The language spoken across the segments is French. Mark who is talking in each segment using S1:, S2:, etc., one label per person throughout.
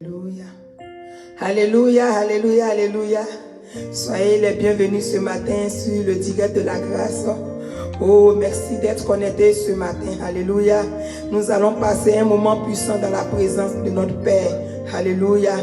S1: Alléluia. Alléluia, alléluia, alléluia. Soyez les bienvenus ce matin sur le direct de la grâce. Oh, merci d'être connectés ce matin. Alléluia. Nous allons passer un moment puissant dans la présence de notre Père. Alléluia.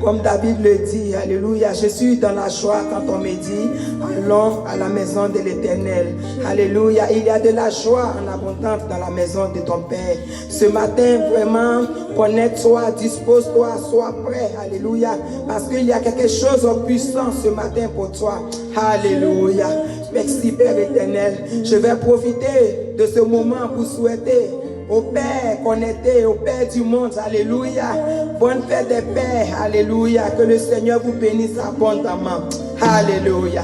S1: Comme David le dit, alléluia. Je suis dans la joie quand on me dit, allons à la maison de l'Éternel. Alléluia. Il y a de la joie en abondance dans la maison de ton Père. Ce matin, vraiment, connecte-toi, dispose-toi, sois prêt. Alléluia. Parce qu'il y a quelque chose de puissant ce matin pour toi. Alléluia. Merci Père éternel. Je vais profiter de ce moment pour souhaiter au Père connecté, au Père du monde, alléluia. Bonne fête des Pères, alléluia. Que le Seigneur vous bénisse abondamment. Alléluia.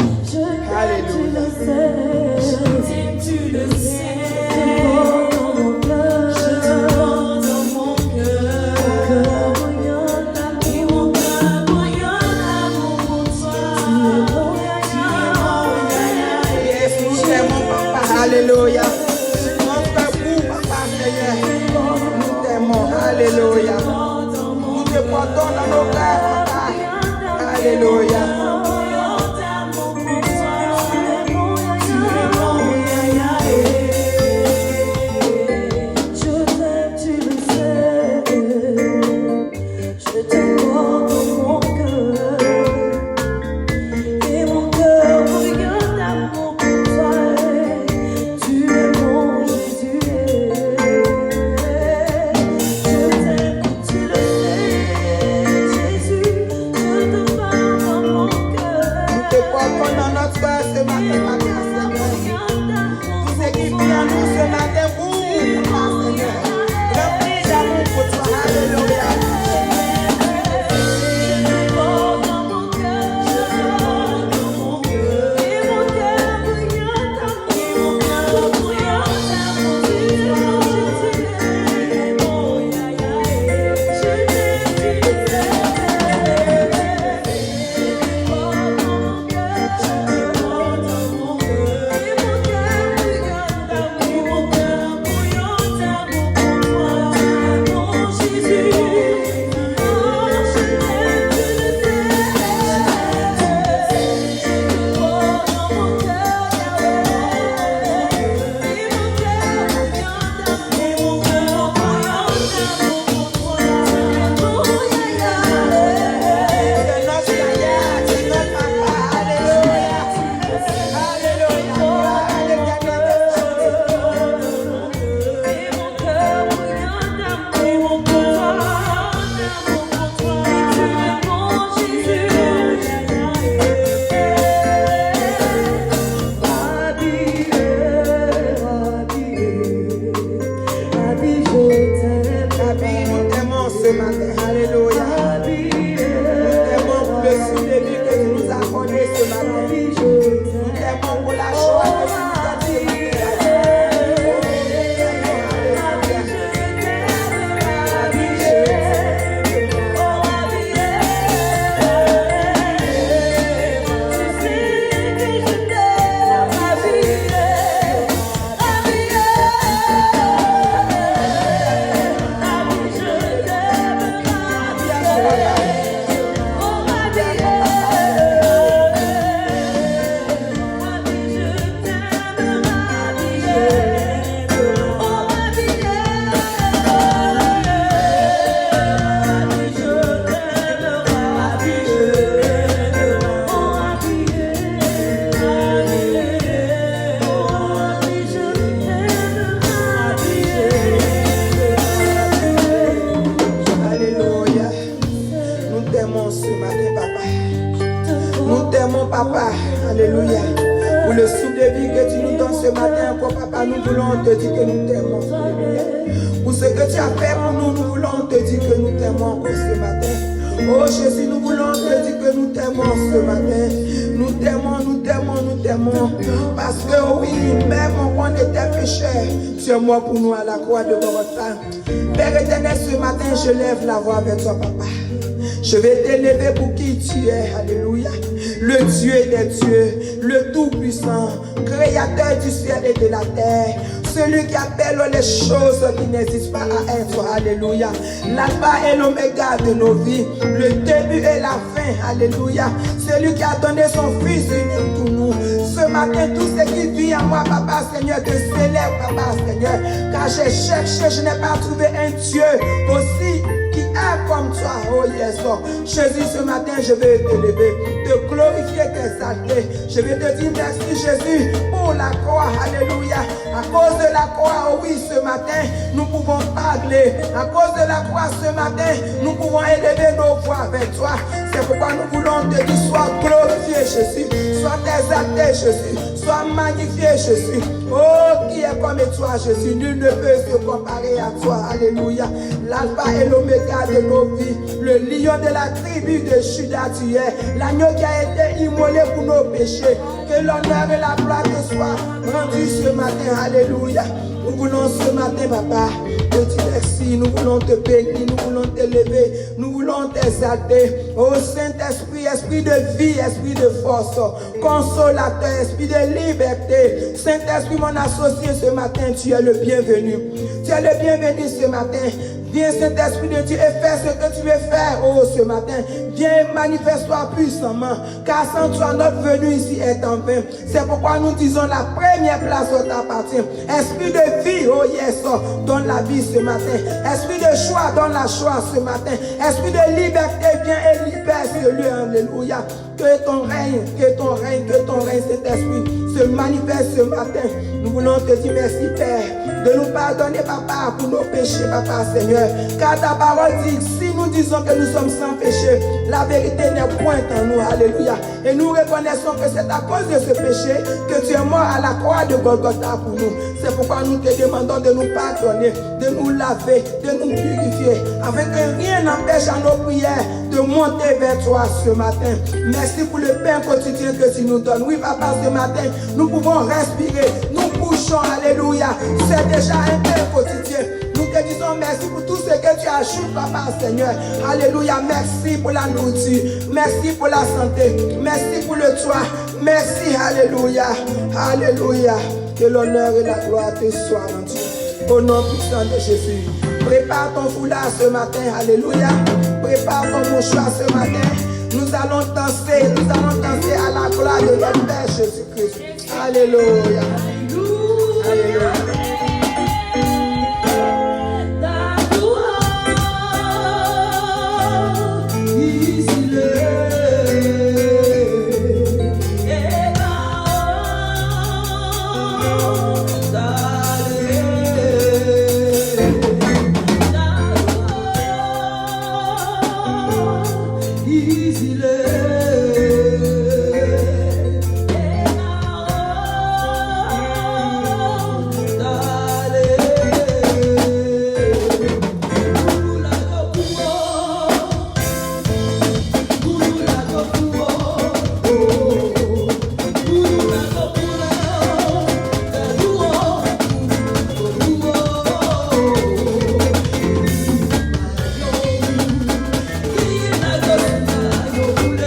S1: Alléluia. Tu le sais. Alléluia. Mon frère, vous, papa, Seigneur, nous t'aimons. Alléluia. Nous te portons dans nos cœurs, papa. Alléluia.
S2: Moi pour nous à la croix de Golgotha. Père éternel, ce matin, je lève la voix vers toi, papa. Je vais t'élever pour qui tu es, alléluia. Le Dieu des dieux, le Tout-Puissant, Créateur du ciel et de la terre. celui qui appelle les choses qui n'existent pas à être. Alléluia. L'alpha et l'oméga de nos vies, le début et la fin. Alléluia. Celui qui a donné son Fils unique pour nous. Ce matin, tout ce qui vit en moi, Papa Seigneur, te célèbre, Papa Seigneur. Car j'ai cherché, je n'ai pas trouvé un Dieu aussi qui est comme toi. Oh yes. Jésus, ce matin, je vais te lever, te glorifier, t'exalter. Je vais te dire merci, Jésus, pour la croix. Alléluia. À cause de la croix, oh oui, ce matin, nous pouvons parler. À cause de la croix, ce matin, nous pouvons élever nos voix avec toi. C'est pourquoi nous voulons te dire, sois glorifié, Jésus. Sois exalté, Jésus. Sois magnifié, Jésus. Oh, qui est comme toi, Jésus. Nul ne peut se comparer à toi. Alléluia. L'alpha et l'oméga de nos vies. Le lion de la tribu de Juda, tu es. L'agneau qui a été immolé pour nos péchés. Que l'honneur et la gloire te soient rendus ce matin. Alléluia. Nous voulons ce matin, Papa, te dire merci. Nous voulons te bénir. Nous voulons t'élever. Nous voulons t'exalter. Oh Saint-Esprit, esprit de vie, esprit de force, consolateur, esprit de liberté. Saint-Esprit, mon associé ce matin, tu es le bienvenu. Tu es le bienvenu ce matin. Viens, Saint-Esprit de Dieu, et fais ce que tu veux faire, oh, ce matin. Viens, manifeste-toi puissamment, car sans toi, notre venue ici est en vain. C'est pourquoi nous disons la première place t'appartient. Esprit de vie, oh yes, donne la vie ce matin. Esprit de choix, donne la choix ce matin. Esprit de liberté, viens et libère ce lieu, alléluia. Que ton règne, Saint-Esprit, se manifeste ce matin. Nous voulons te dire merci, Père, de nous pardonner, Papa, pour nos péchés, Papa, Seigneur. Car ta parole dit, si nous disons que nous sommes sans péché, la vérité n'est point en nous, alléluia. Et nous reconnaissons que c'est à cause de ce péché que tu es mort à la croix de Golgotha pour nous. C'est pourquoi nous te demandons de nous pardonner, de nous laver, de nous purifier, afin que rien n'empêche à nos prières de monter vers toi ce matin. Merci pour le pain quotidien que tu nous donnes. Oui, Papa, ce matin, nous pouvons respirer, nous bouchons, alléluia. C'est déjà un pain quotidien. Nous te disons merci pour tout ce que tu ajoutes, Papa, Seigneur. Alléluia. Merci pour la nourriture. Merci pour la santé. Merci pour le toit. Merci, alléluia. Alléluia. Que l'honneur et la gloire te soient rendus. Au nom puissant de Jésus. Prépare ton foulard ce matin. Alléluia. Prépare ton mouchoir ce matin. Nous allons danser à la gloire de notre Père Jésus-Christ. Alléluia. Alléluia.
S3: Yo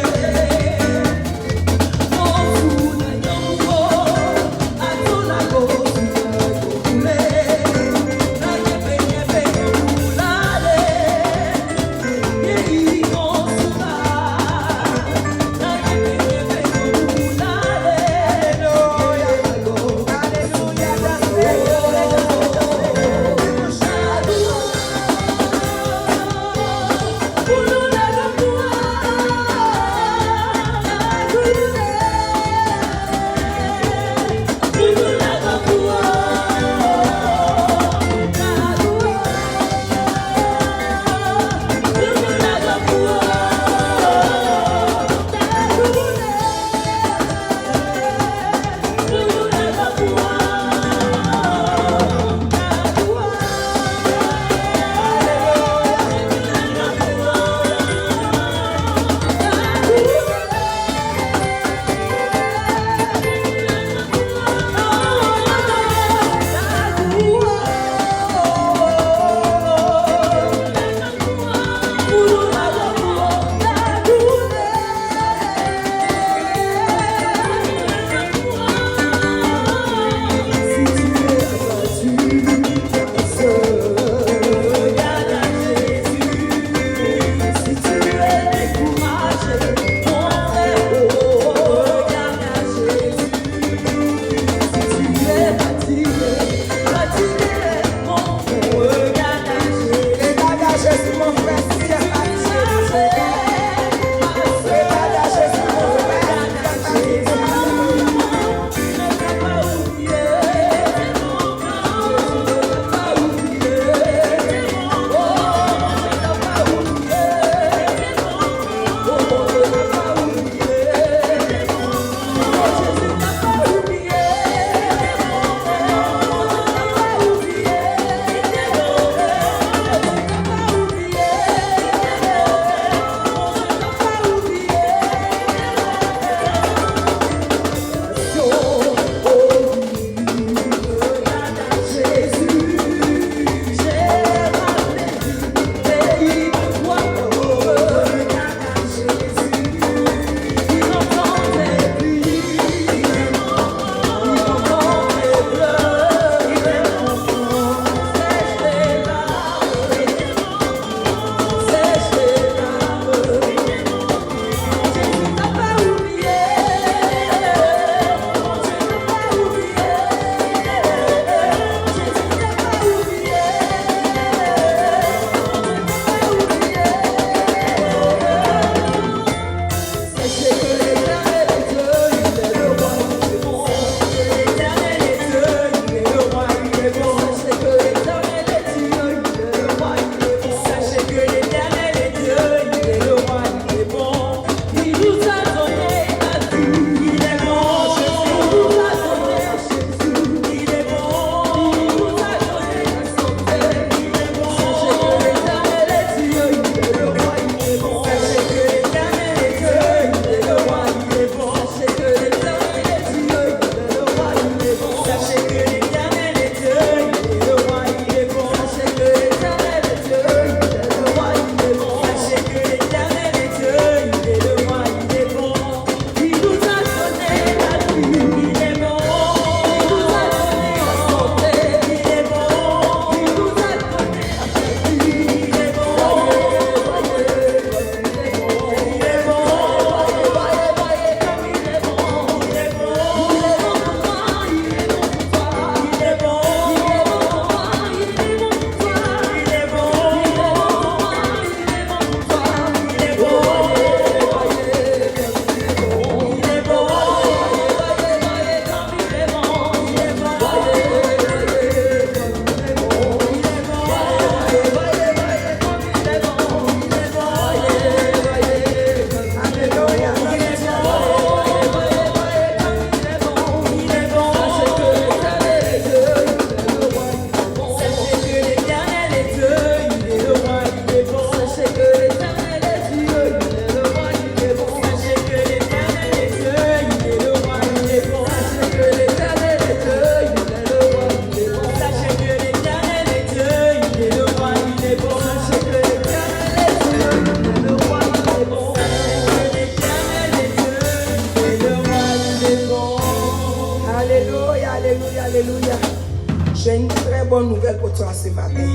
S1: bonne nouvelle pour toi ce matin.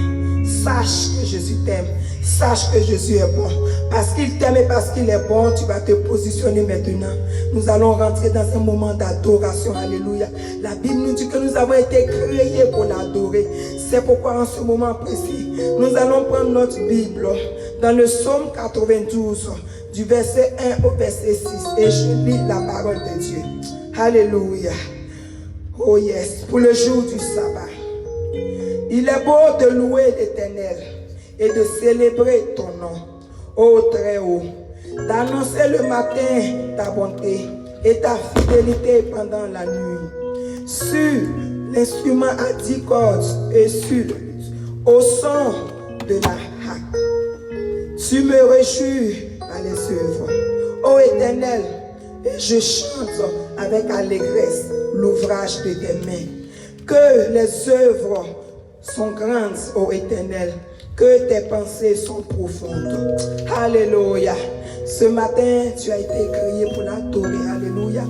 S1: Sache que Jésus t'aime. Sache que Jésus est bon. Parce qu'il t'aime et parce qu'il est bon, tu vas te positionner maintenant. Nous allons rentrer dans un moment d'adoration. Alléluia. La Bible nous dit que nous avons été créés pour l'adorer. C'est pourquoi en ce moment précis, nous allons prendre notre Bible dans le psaume 92, du verset 1 au verset 6. Et je lis la parole de Dieu. Alléluia. Oh yes. Pour le jour du sabbat. Il est beau de louer l'Éternel et de célébrer ton nom, ô Très-Haut, d'annoncer le matin ta bonté et ta fidélité pendant la nuit. Sur l'instrument à 10 cordes et sur au son de la harpe. Tu me réjouis par les œuvres, ô Éternel, et je chante avec allégresse l'ouvrage de tes mains. Que les œuvres sont grandes, ô Éternel, que tes pensées sont profondes. Alléluia. Ce matin, tu as été créé pour l'adorer. Alléluia.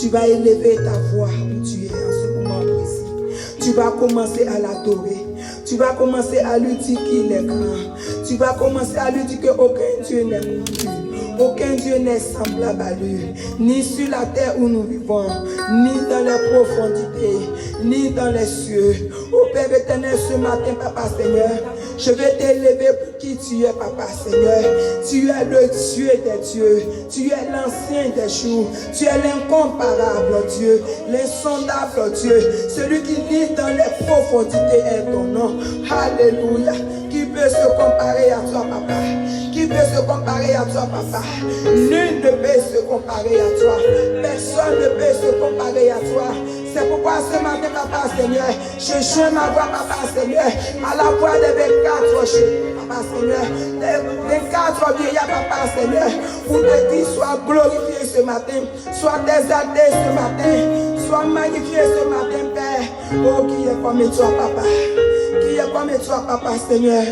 S1: Tu vas élever ta voix où tu es en ce moment précis. Tu vas commencer à l'adorer. Tu vas commencer à lui dire qu'il est grand. Tu vas commencer à lui dire qu'aucun Dieu n'est comme lui. Aucun Dieu n'est semblable à lui, ni sur la terre où nous vivons, ni dans les profondités, ni dans les cieux. Ô Père éternel, ce matin, Papa Seigneur, je vais t'élever pour qui tu es, Papa Seigneur. Tu es le Dieu des dieux, tu es l'ancien des jours, tu es l'incomparable Dieu, l'insondable Dieu, celui qui vit dans les profondités est ton nom. Alléluia. Qui peut se comparer à toi, Papa? Qui peut se comparer à toi, Papa? Nul ne peut se comparer à toi. Personne ne peut se comparer à toi. C'est pourquoi ce matin, Papa Seigneur, je joins ma voix, Papa Seigneur, à la voix des 24 chez Papa Seigneur, des 24 vieillards, Papa Seigneur, pour te dire, sois glorifié ce matin, sois exalté ce matin, sois magnifié ce matin, Père. Oh, qui est comme toi, Papa? Qui est comme toi, Papa Seigneur?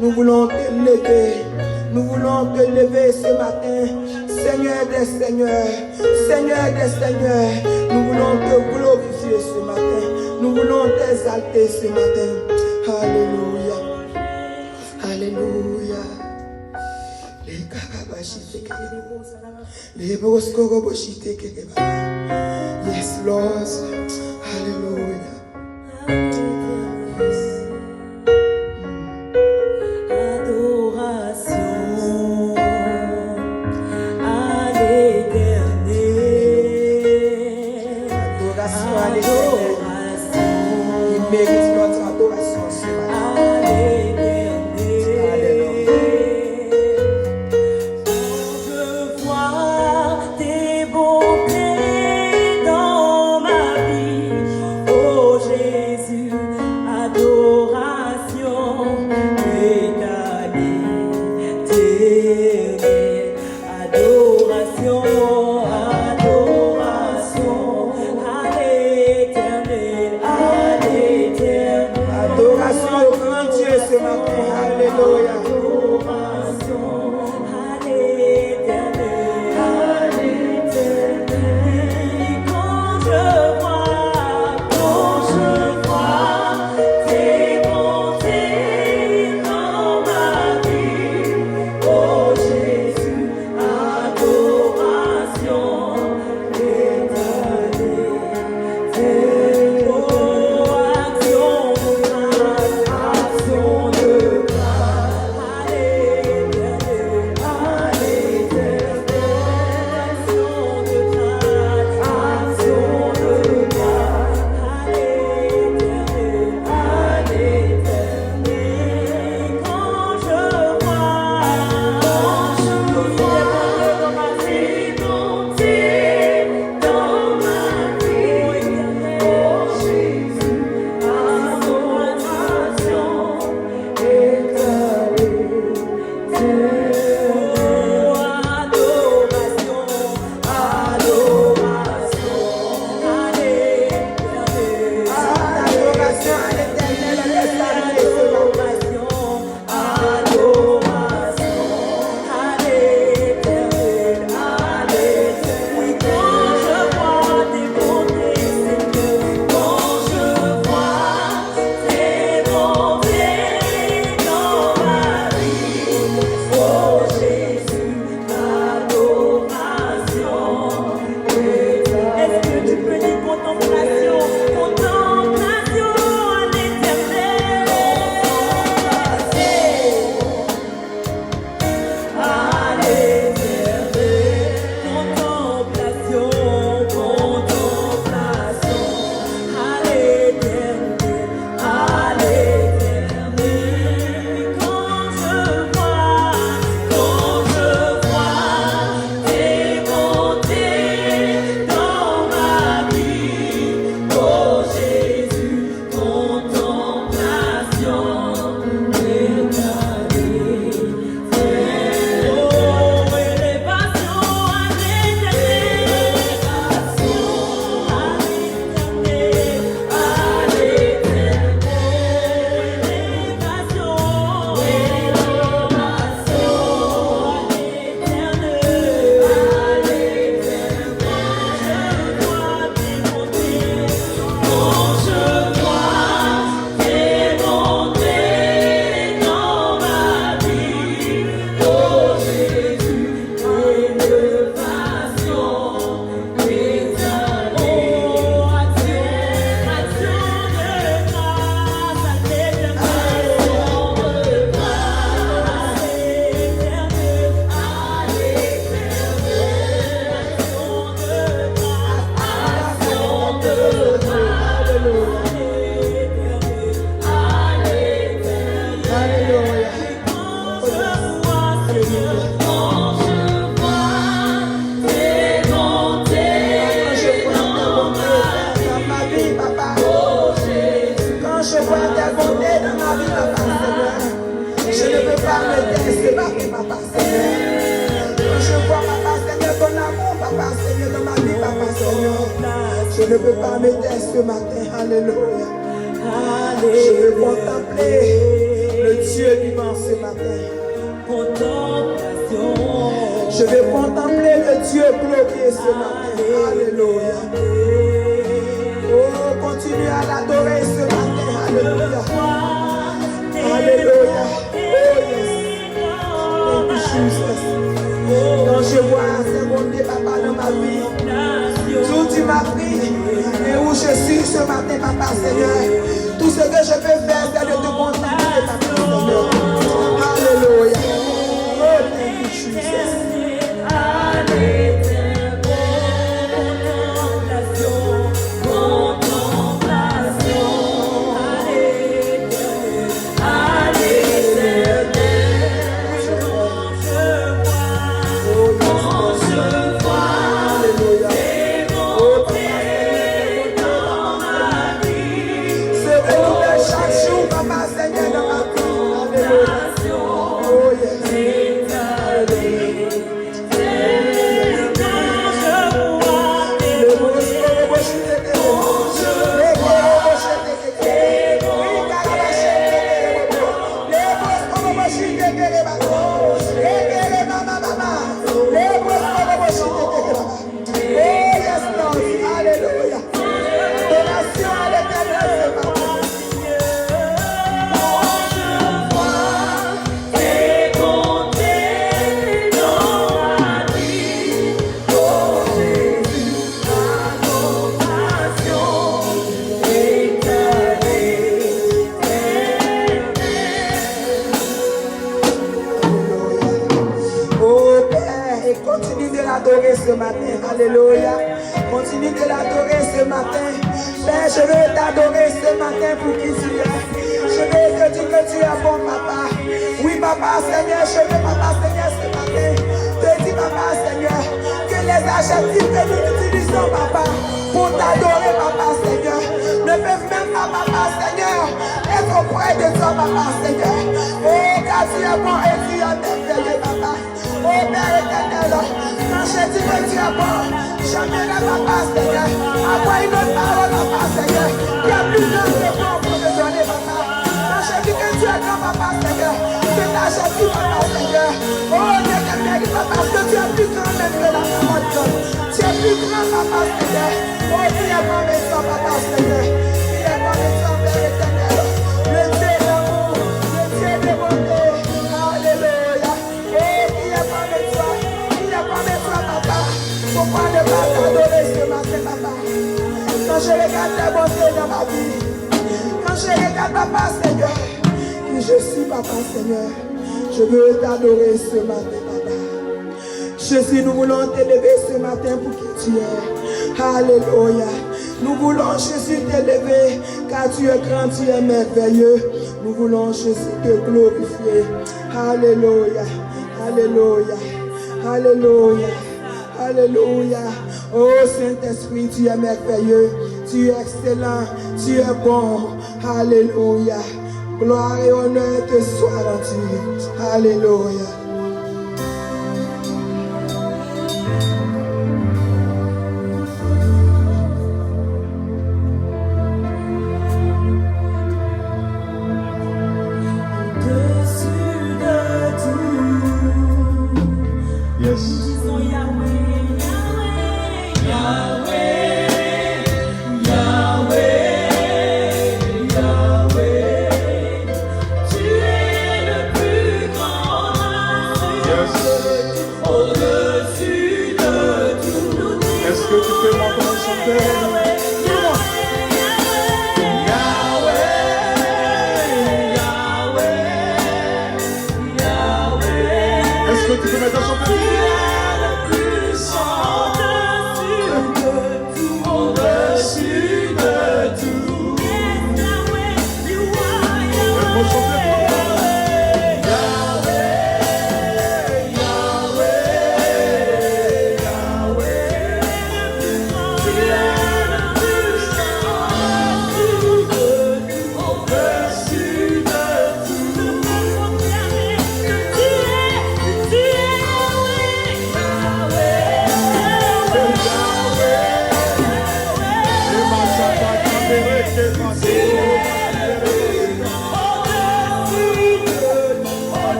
S1: Nous voulons te lever. Nous voulons te lever ce matin, Seigneur des Seigneurs, Seigneur des Seigneurs. Nous voulons te glorifier ce matin. Nous voulons t'exalter ce matin. Alléluia. Alléluia. Les karabachites les broskorobochites kekeba. Yes, Lord. Alléluia.
S3: Oh
S2: ne peux pas me taire ce matin. Alléluia. Je veux contempler le Dieu vivant ce matin. Je vais contempler le Dieu glorieux ce matin. Alléluia. Oh, continue à l'adorer ce matin. Alléluia. Alléluia. Oh, yes. Thank you, Jesus. Quand je vois ces bons Dieu, papa, dans ma vie, tout tu m'as pris et où je suis ce matin, papa, Seigneur. Tout ce que je peux faire, c'est de te contempler, papa, Seigneur. Alléluia. Oh, thank you, Jesus. Ce matin, alléluia. Continue de l'adorer ce matin. Père, je veux t'adorer ce matin pour qui tu es. Je veux te dire que tu es bon, papa. Oui, papa, Seigneur, je veux, papa, Seigneur, ce matin. Te dis, papa, Seigneur, que les adjectifs que nous utilisons, papa, pour t'adorer, papa, Seigneur, ne peuvent même pas, papa, Seigneur, être auprès de toi, papa, Seigneur. Oh, car tu es bon et tu es merveilleux, papa. Oh, Père éternel, quand je dis que tu es bon, j'aimerais, papa, Seigneur, avoir une autre parole, papa, Seigneur, qui a plus grand que bon pour me donner, papa. Quand je dis que tu es grand, papa, Seigneur, que t'adjectif, papa, Seigneur, oh, ne te mérite pas parce que tu es plus grand même que la parole de Dieu. Tu es plus grand, papa, Seigneur. Oh, tu es bon, mais toi, papa, Seigneur. Tu es bon, mais toi, Père éternel. Le Dieu d'amour, le Dieu de bonté. Alléluia. Pourquoi ne pas t'adorer ce matin, papa? Quand je regarde ta bonté dans ma vie, quand je regarde, papa, Seigneur, qui je suis, papa, Seigneur, je veux t'adorer ce matin, papa. Jésus, nous voulons t'élever ce matin pour qui tu es. Alléluia. Nous voulons, Jésus, t'élever, car tu es grand, tu es merveilleux. Nous voulons, Jésus, te glorifier. Alléluia. Alléluia. Alléluia. Alléluia. Oh Saint-Esprit, tu es merveilleux, tu es excellent, tu es bon. Alléluia. Gloire et honneur te soient rendus. Alléluia.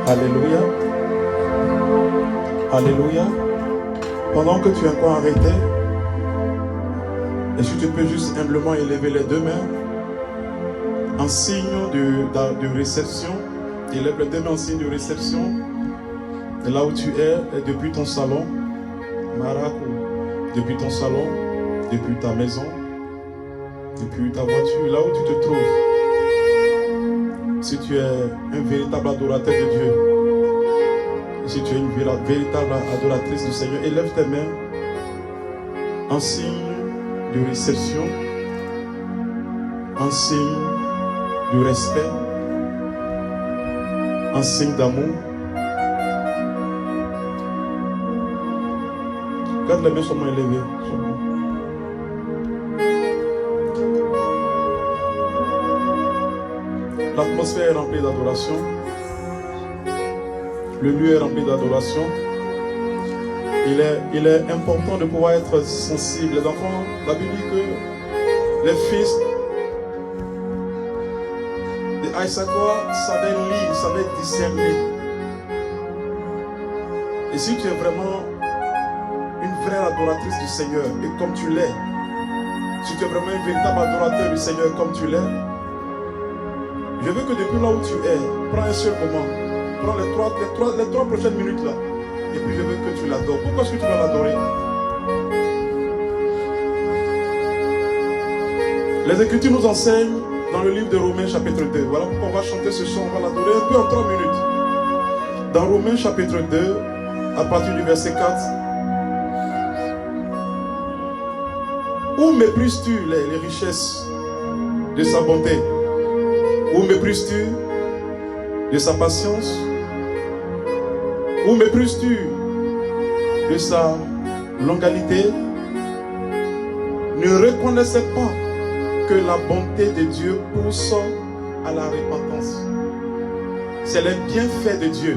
S3: Alléluia. Alléluia. Pendant que tu es encore arrêté, est-ce que tu peux juste humblement élever les deux mains en signe de réception? Élève les deux mains en signe de réception. Et là où tu es, et depuis ton salon, Marakou, depuis ton salon, depuis ta maison, depuis ta voiture, là où tu te trouves. Si tu es un véritable adorateur de Dieu, si tu es une véritable adoratrice du Seigneur, élève tes mains en signe de réception, en signe de respect, en signe d'amour. Garde les mains seulement élevées. L'atmosphère est remplie d'adoration. Le lieu est rempli d'adoration. Il est important de pouvoir être sensible. Les enfants, la Bible dit que les fils d'Aïssakoua savaient lire, savaient discerner. Et si tu es vraiment une vraie adoratrice du Seigneur, et comme tu l'es, si tu es vraiment un véritable adorateur du Seigneur comme tu l'es, je veux que depuis là où tu es, prends un seul moment, prends les trois prochaines minutes là, et puis je veux que tu l'adores. Pourquoi est-ce que tu vas l'adorer? Les Écritures nous enseignent dans le livre de Romains chapitre 2. Voilà pourquoi on va chanter ce chant, on va l'adorer un peu en 3 minutes. Dans Romains chapitre 2, à partir du verset 4, où méprises-tu les richesses de sa bonté? Où méprises-tu de sa patience? Où méprises-tu de sa longalité? Ne reconnaissez pas que la bonté de Dieu pousse à la repentance. C'est les bienfaits de Dieu.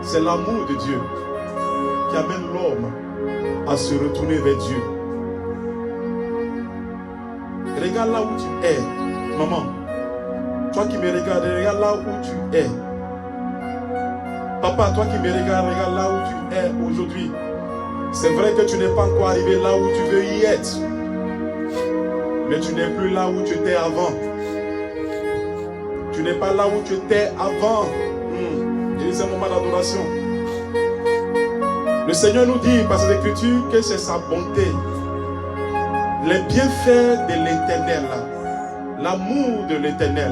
S3: C'est l'amour de Dieu qui amène l'homme à se retourner vers Dieu. Regarde là où tu es, maman. Toi qui me regardes, regarde là où tu es. Papa, toi qui me regardes, regarde là où tu es aujourd'hui. C'est vrai que tu n'es pas encore arrivé là où tu veux y être. Mais tu n'es plus là où tu étais avant. Tu n'es pas là où tu étais avant. Et c'est un moment d'adoration. Le Seigneur nous dit par ses Écritures que c'est sa bonté. Les bienfaits de l'Éternel. L'amour de l'Éternel.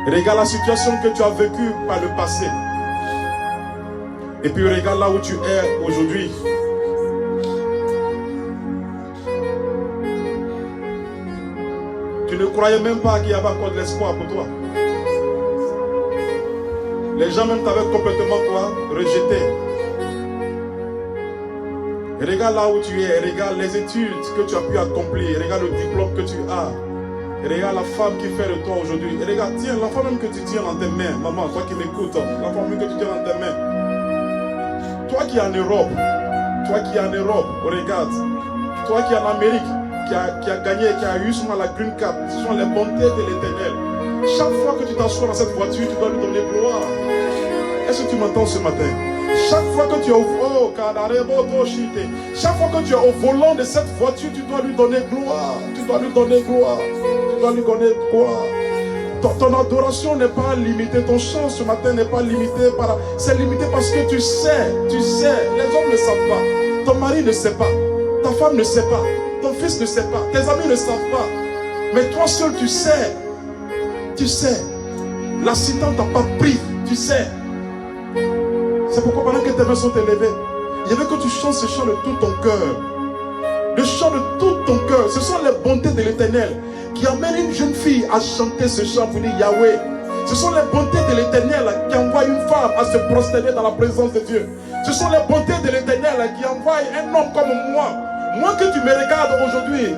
S3: Regarde la situation que tu as vécue par le passé. Et puis regarde là où tu es aujourd'hui. Tu ne croyais même pas qu'il y avait encore de l'espoir pour toi. Les gens même t'avaient complètement rejeté. Et regarde là où tu es, regarde les études que tu as pu accomplir, regarde le diplôme que tu as. Et regarde la femme qui fait de toi aujourd'hui. Et regarde, tiens, l'enfant même que tu tiens dans tes mains. Maman, toi qui m'écoutes, l'enfant même que tu tiens dans tes mains. Toi qui es en Europe, regarde. Toi qui es en Amérique, qui a gagné, qui a eu souvent la green card. Ce sont les bontés de l'Éternel. Chaque fois que tu t'assois dans cette voiture, tu dois lui donner gloire. Est-ce que tu m'entends ce matin? Chaque fois que tu es chaque fois que tu es au volant de cette voiture, tu dois lui donner gloire. Tu dois lui donner gloire. Tu dois lui donner gloire. Ton adoration n'est pas limitée. Ton chant ce matin n'est pas limité par... C'est limité parce que tu sais. Les hommes ne savent pas. Ton mari ne sait pas. Ta femme ne sait pas. Ton fils ne sait pas. Tes amis ne savent pas. Mais toi seul, tu sais. Tu sais. L'accident t'a pas pris. Tu sais. C'est pourquoi pendant que tes mains sont élevées, il veut que tu chantes ce chant de tout ton cœur. Le chant de tout ton cœur. Ce sont les bontés de l'Éternel qui amènent une jeune fille à chanter ce chant pour dire Yahweh. Ce sont les bontés de l'Éternel qui envoient une femme à se prosterner dans la présence de Dieu. Ce sont les bontés de l'Éternel qui envoient un homme comme moi. Moi que tu me regardes aujourd'hui.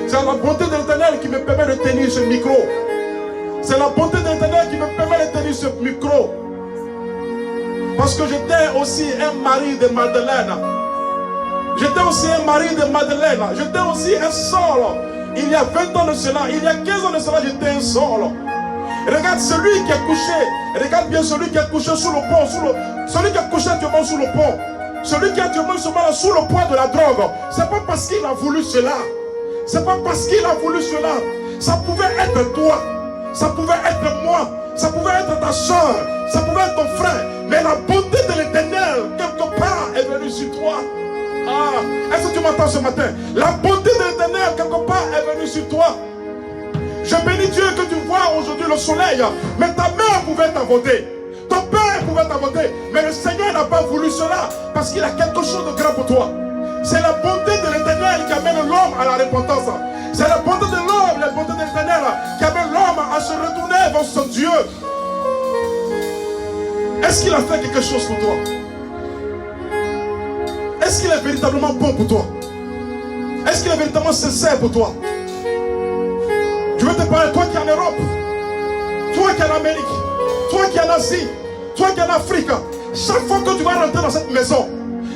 S3: C'est la bonté de l'Éternel qui me permet de tenir ce micro. C'est la bonté de l'Éternel qui me permet de tenir ce micro. Parce que j'étais aussi un mari de Madeleine. J'étais aussi un seul. Il y a 20 ans de cela, il y a 15 ans de cela, j'étais un seul. Regarde celui qui est couché. Regarde bien celui qui est couché sous le pont. Celui qui est couché actuellement sous le pont. Celui qui est actuellement sous le poids de la drogue. C'est pas parce qu'il a voulu cela. C'est pas parce qu'il a voulu cela. Ça pouvait être toi. Ça pouvait être moi. Ça pouvait être ta soeur. Ça pouvait être ton frère. Mais la bonté de l'Éternel, quelque part, est venue sur toi. Ah, est-ce que tu m'entends ce matin? La bonté de l'Éternel, quelque part, est venue sur toi. Je bénis Dieu que tu vois aujourd'hui le soleil. Mais ta mère pouvait t'avoter. Ton père pouvait t'avoter. Mais le Seigneur n'a pas voulu cela. Parce qu'il a quelque chose de grand pour toi. C'est la bonté de l'Éternel qui amène l'homme à la repentance. C'est la bonté de l'homme, la bonté de l'Éternel qui amène l'homme à se retourner vers son Dieu. Est-ce qu'il a fait quelque chose pour toi? Est-ce qu'il est véritablement bon pour toi? Est-ce qu'il est véritablement sincère pour toi? Je veux te parler, toi qui es en Europe, toi qui es en Amérique, toi qui es en Asie, toi qui es en Afrique. Chaque fois que tu vas rentrer dans cette maison,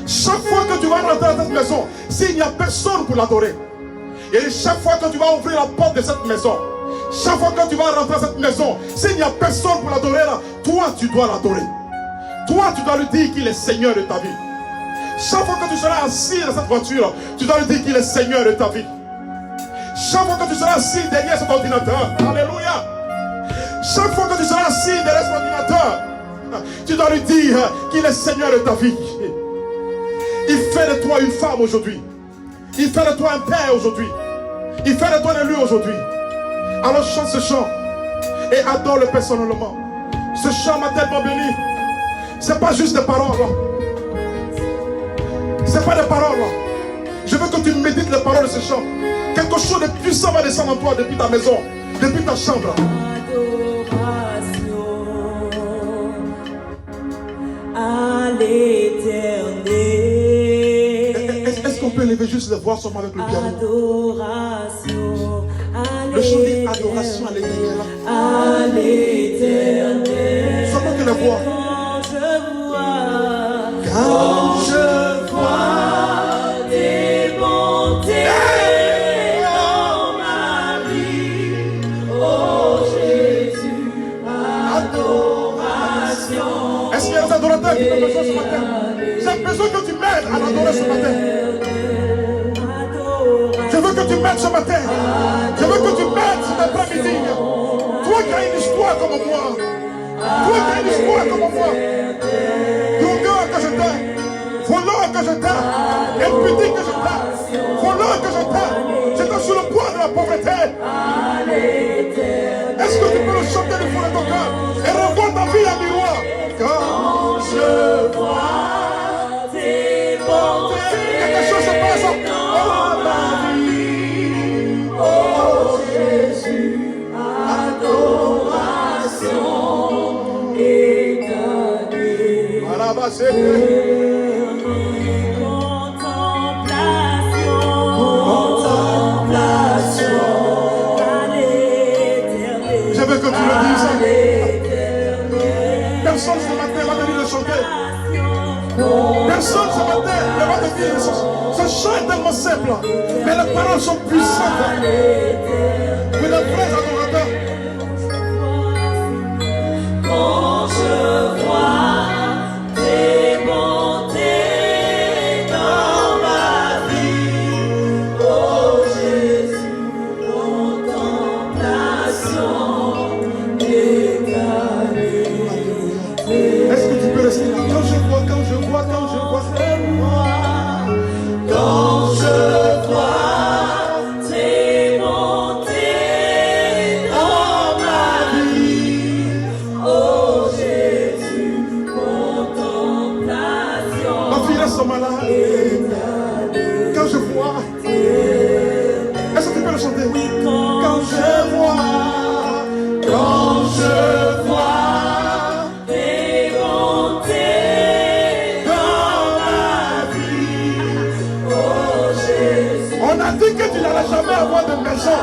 S3: chaque fois que tu vas rentrer dans cette maison, s'il n'y a personne pour l'adorer, et chaque fois que tu vas ouvrir la porte de cette maison, chaque fois que tu vas rentrer dans cette maison, s'il n'y a personne pour l'adorer là, toi tu dois l'adorer. Toi tu dois lui dire qu'il est Seigneur de ta vie. Chaque fois que tu seras assis dans cette voiture, tu dois lui dire qu'il est Seigneur de ta vie. Chaque fois que tu seras assis derrière cet ordinateur, alléluia. Chaque fois que tu seras assis derrière cet ordinateur, tu dois lui dire qu'il est Seigneur de ta vie. Il fait de toi une femme aujourd'hui. Il fait de toi un père aujourd'hui. Il fait de toi un élu aujourd'hui. Alors chante ce chant et adore-le personnellement. Ce chant m'a tellement béni. C'est pas juste des paroles. C'est pas des paroles. Je veux que tu médites les paroles de ce chant. Quelque chose de puissant va descendre en toi depuis ta maison, depuis ta chambre.
S4: Adoration à l'Éternel.
S3: Est-ce qu'on peut élever juste les voix seulement avec le piano?
S4: Adoration à
S3: Le chant dit adoration à l'Éternel.
S4: À l'Éternel.
S3: Seulement que les voix.
S4: Quand je vois tes bontés dans ma vie, oh Jésus, adoration.
S3: Est-ce qu'il y a des adorateurs qui ont besoin ce matin? J'ai besoin que tu m'aides à l'adorer ce matin. Je veux que tu m'aides ce matin. Je veux que tu m'aides cet après-midi. Toi qui as une histoire comme moi. Toi qui as une histoire comme moi. Que je t'aime, voleur que je t'aime, impudique que je t'aime, voleur que je t'aime, j'étais sur le poids de la pauvreté. Est-ce que tu peux le chanter du fond de ton cœur et revoir ta vie en miroir? Quand je vois tes bontés, quelque chose se passe dans ma vie. Oh Jésus, adoration éternelle. Contemplation à l'Éternel. Je veux que tu le dises. Personne ce matin va venir le chanter. Personne ce matin ne va te dire. Ce chant est tellement simple, mais les paroles sont puissantes. Mais les vrais adorateurs.
S4: Quand je vois tes bontés dans ma vie, oh Jésus, contemplation éternelle.
S3: Est-ce que tu peux rester là? Quand je vois, quand je vois, quand je vois,
S4: quand je vois tes bontés dans ma vie, oh Jésus, contemplation.
S3: ma fille reste malade. Quand je vois, est-ce que tu peux le chanter? Quand je vois, quand je vois
S4: tes bontés dans ma vie, oh Jésus.
S3: on a dit que tu n'allais jamais avoir de maison.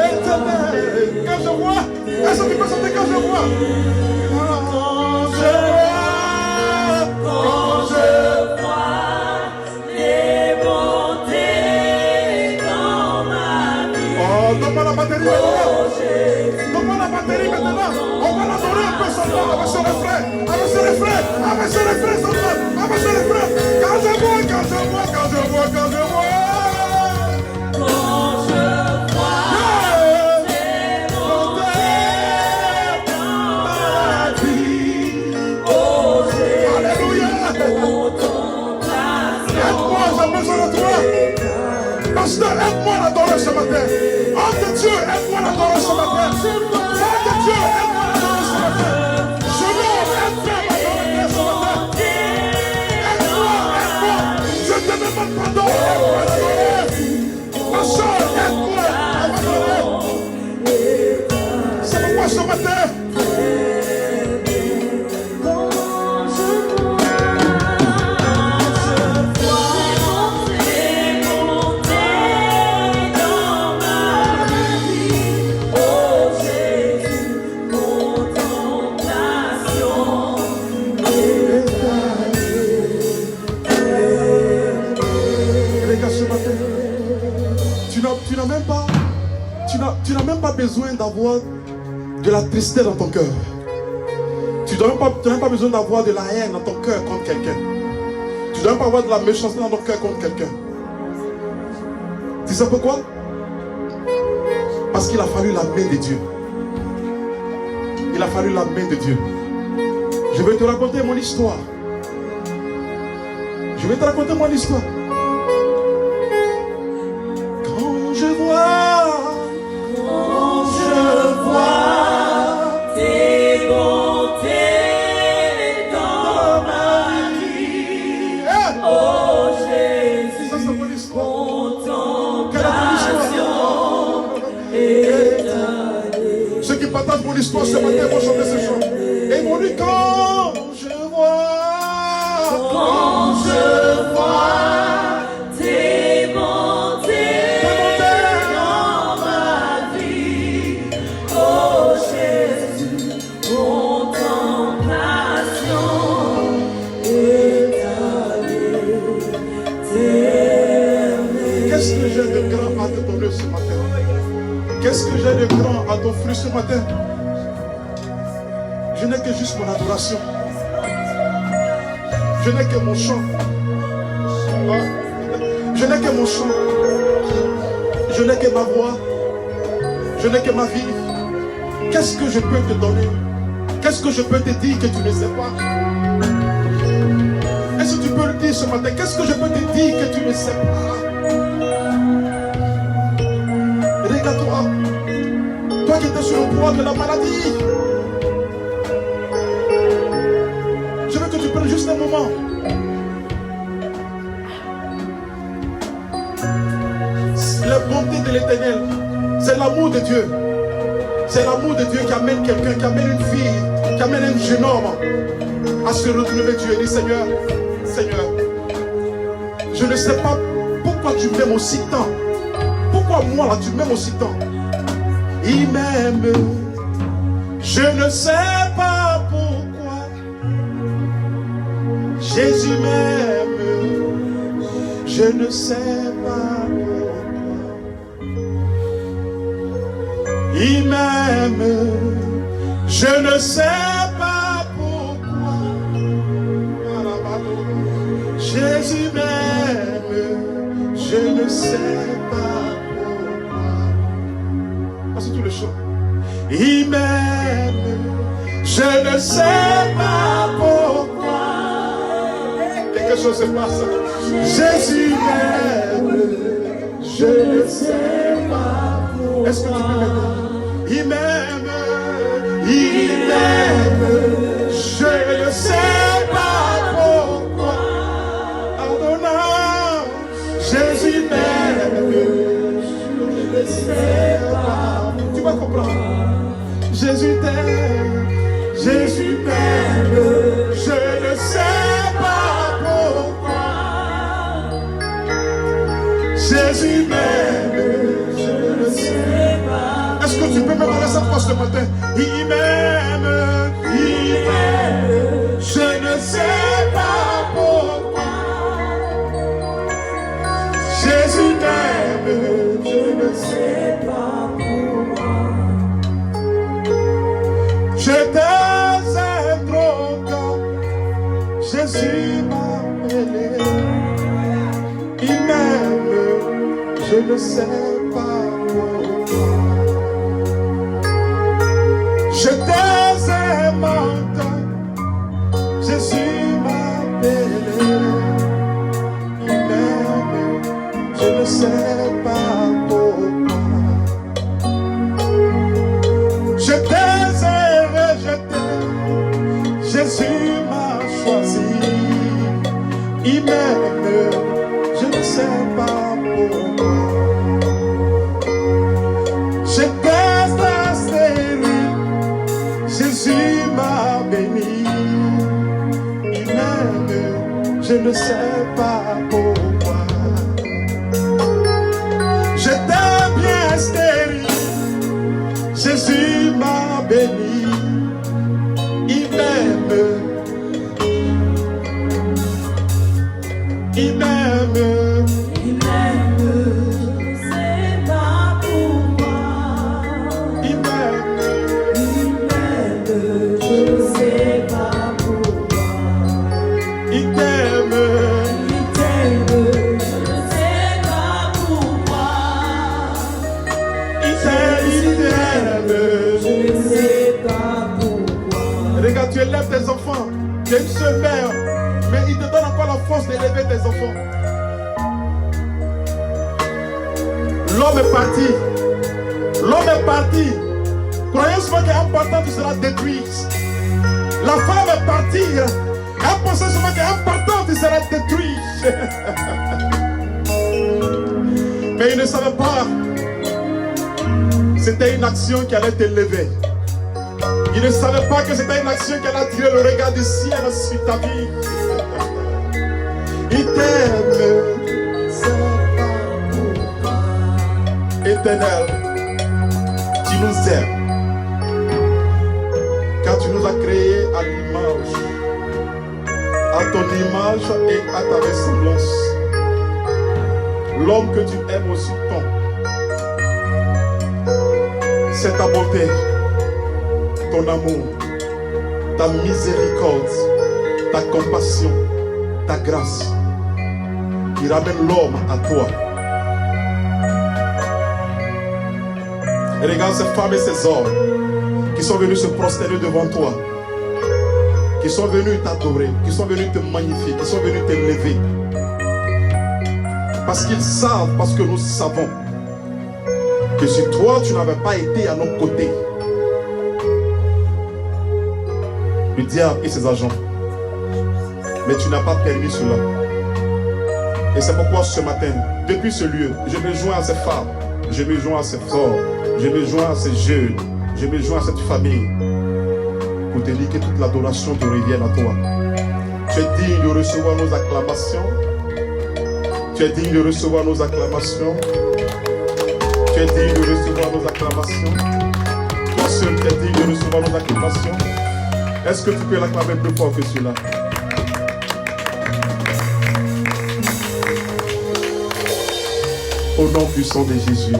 S3: Éternel, quand je vois, est-ce que tu peux chanter quand je vois? Quand je vois,
S4: Les bontés dans ma vie,
S3: oh, donne-moi la batterie.
S4: oh Jésus.
S3: aide-moi, j'ai besoin de toi. Pasteur, aide-moi à l'adorer ce matin. Homme de Dieu, aide-moi à l'adorer ce matin. Femme de Dieu, aide-moi à l'adorer ce matin. Jeune homme, aide-moi à l'adorer ce matin. Aide-moi. Je te demande pardon, aide-moi à l'adorer. Ma soeur, aide-moi à l'adorer. C'est pourquoi ce matin, tu n'as même pas besoin d'avoir de la tristesse dans ton cœur. Tu n'as même pas besoin d'avoir de la haine dans ton cœur contre quelqu'un. Tu ne dois même pas avoir de la méchanceté dans ton cœur contre quelqu'un. Tu sais pourquoi? Parce qu'il a fallu la main de Dieu. Il a fallu la main de Dieu. Je vais te raconter mon histoire. Je vais te raconter mon histoire. Quand je vois
S4: tes bontés dans ma vie, oh Jésus,
S3: ça, c'est mon histoire.
S4: contemplation éternelle.
S3: Ceux qui partagent mon histoire ce matin vont chanter ce chant. Et ils vont dire quand je vois
S4: tes bontés dans ma vie, oh Jésus, contemplation éternelle.
S3: qu'est-ce que j'ai de grand à te donner ce matin? Qu'est-ce que j'ai de grand à t'offrir ce matin? Je n'ai que juste mon adoration. Je n'ai que mon chant. Je n'ai que mon chant. Je n'ai que ma voix. Je n'ai que ma vie. Qu'est-ce que je peux te donner? Qu'est-ce que je peux te dire que tu ne sais pas? Est-ce que tu peux le dire ce matin? Qu'est-ce que je peux te dire que tu ne sais pas? Regarde-toi. Toi qui étais sur le poids de la maladie. Je veux que tu prennes juste un moment. La bonté de l'Éternel, c'est l'amour de Dieu. C'est l'amour de Dieu qui amène quelqu'un, qui amène une fille, qui amène un jeune homme à se retrouver Dieu. Et dit Seigneur, Seigneur, je ne sais pas pourquoi tu m'aimes aussi tant. Pourquoi moi là tu m'aimes aussi tant? Il m'aime, je ne sais pas pourquoi. Jésus m'aime, je ne sais pas pourquoi. Il m'aime, je ne sais pas pourquoi. Jésus m'aime, je ne sais pas pourquoi. Passez tout le chant. Il m'aime, je ne sais pas pourquoi. Quelque chose se passe. Jésus m'aime, je ne sais pas pourquoi. Est-ce que tu peux m'aider? Il m'aime, je ne sais pas pourquoi. Adonai, Jésus m'aime, je ne sais pas. Tu vas comprendre. Jésus t'aime, Jésus m'aime, je ne sais pas pourquoi. Jésus m'aime, je ne sais pas. Est-ce que tu peux me donner cette voix ce matin? Il m'aime, je ne sais pas pourquoi. Jésus m'aime, je ne sais pas pourquoi. J'étais un droguant, Jésus m'a appelé. Il m'aime, je ne sais pas pourquoi. J'étais un menteur, Jésus m'a appelé. Il m'aime.
S4: Il m'aime, c'est pas pour moi.
S3: Il m'aime.
S4: Je sais pas pourquoi.
S3: Il t'aime.
S4: Il t'aime, je sais pas pourquoi.
S3: Il t'aime.
S4: Je sais pas pourquoi.
S3: Regarde, tu élèves tes enfants. Tu es une seule mère. Mais il te donne encore la force d'élever tes enfants. L'homme est parti. L'homme est parti. Croyez souvent qu'un partant, tu seras détruit. La femme est partie. Elle pensait souvent qu'un partant, tu seras détruit. Mais il ne savait pas. C'était une action qui allait t'élever. Il ne savait pas que c'était une action qui allait attirer le regard du ciel sur ta vie. Il t'aime. Éternel, tu nous aimes. Car tu nous as créés à l'image, à ton image et à ta ressemblance. L'homme que tu aimes aussi tant, c'est ta bonté, ton amour, ta miséricorde, ta compassion, ta grâce qui ramène l'homme à toi. Et regarde ces femmes et ces hommes qui sont venus se prosterner devant toi, qui sont venus t'adorer, qui sont venus te magnifier, qui sont venus t'élever. Parce qu'ils savent, parce que nous savons que si toi tu n'avais pas été à nos côtés, le diable et ses agents, mais tu n'as pas permis cela. Et c'est pourquoi ce matin, depuis ce lieu, je me joins à ces femmes, je me joins à ces forts, je me joins à ces jeunes, je me joins à cette famille pour te dire que toute l'adoration te revienne à toi. Tu es digne de recevoir nos acclamations. Tu es digne de recevoir nos acclamations. Tu es digne de recevoir nos acclamations. Toi seul, tu es digne de recevoir nos acclamations. Est-ce que tu peux l'acclamer plus fort que cela? Au nom puissant de Jésus,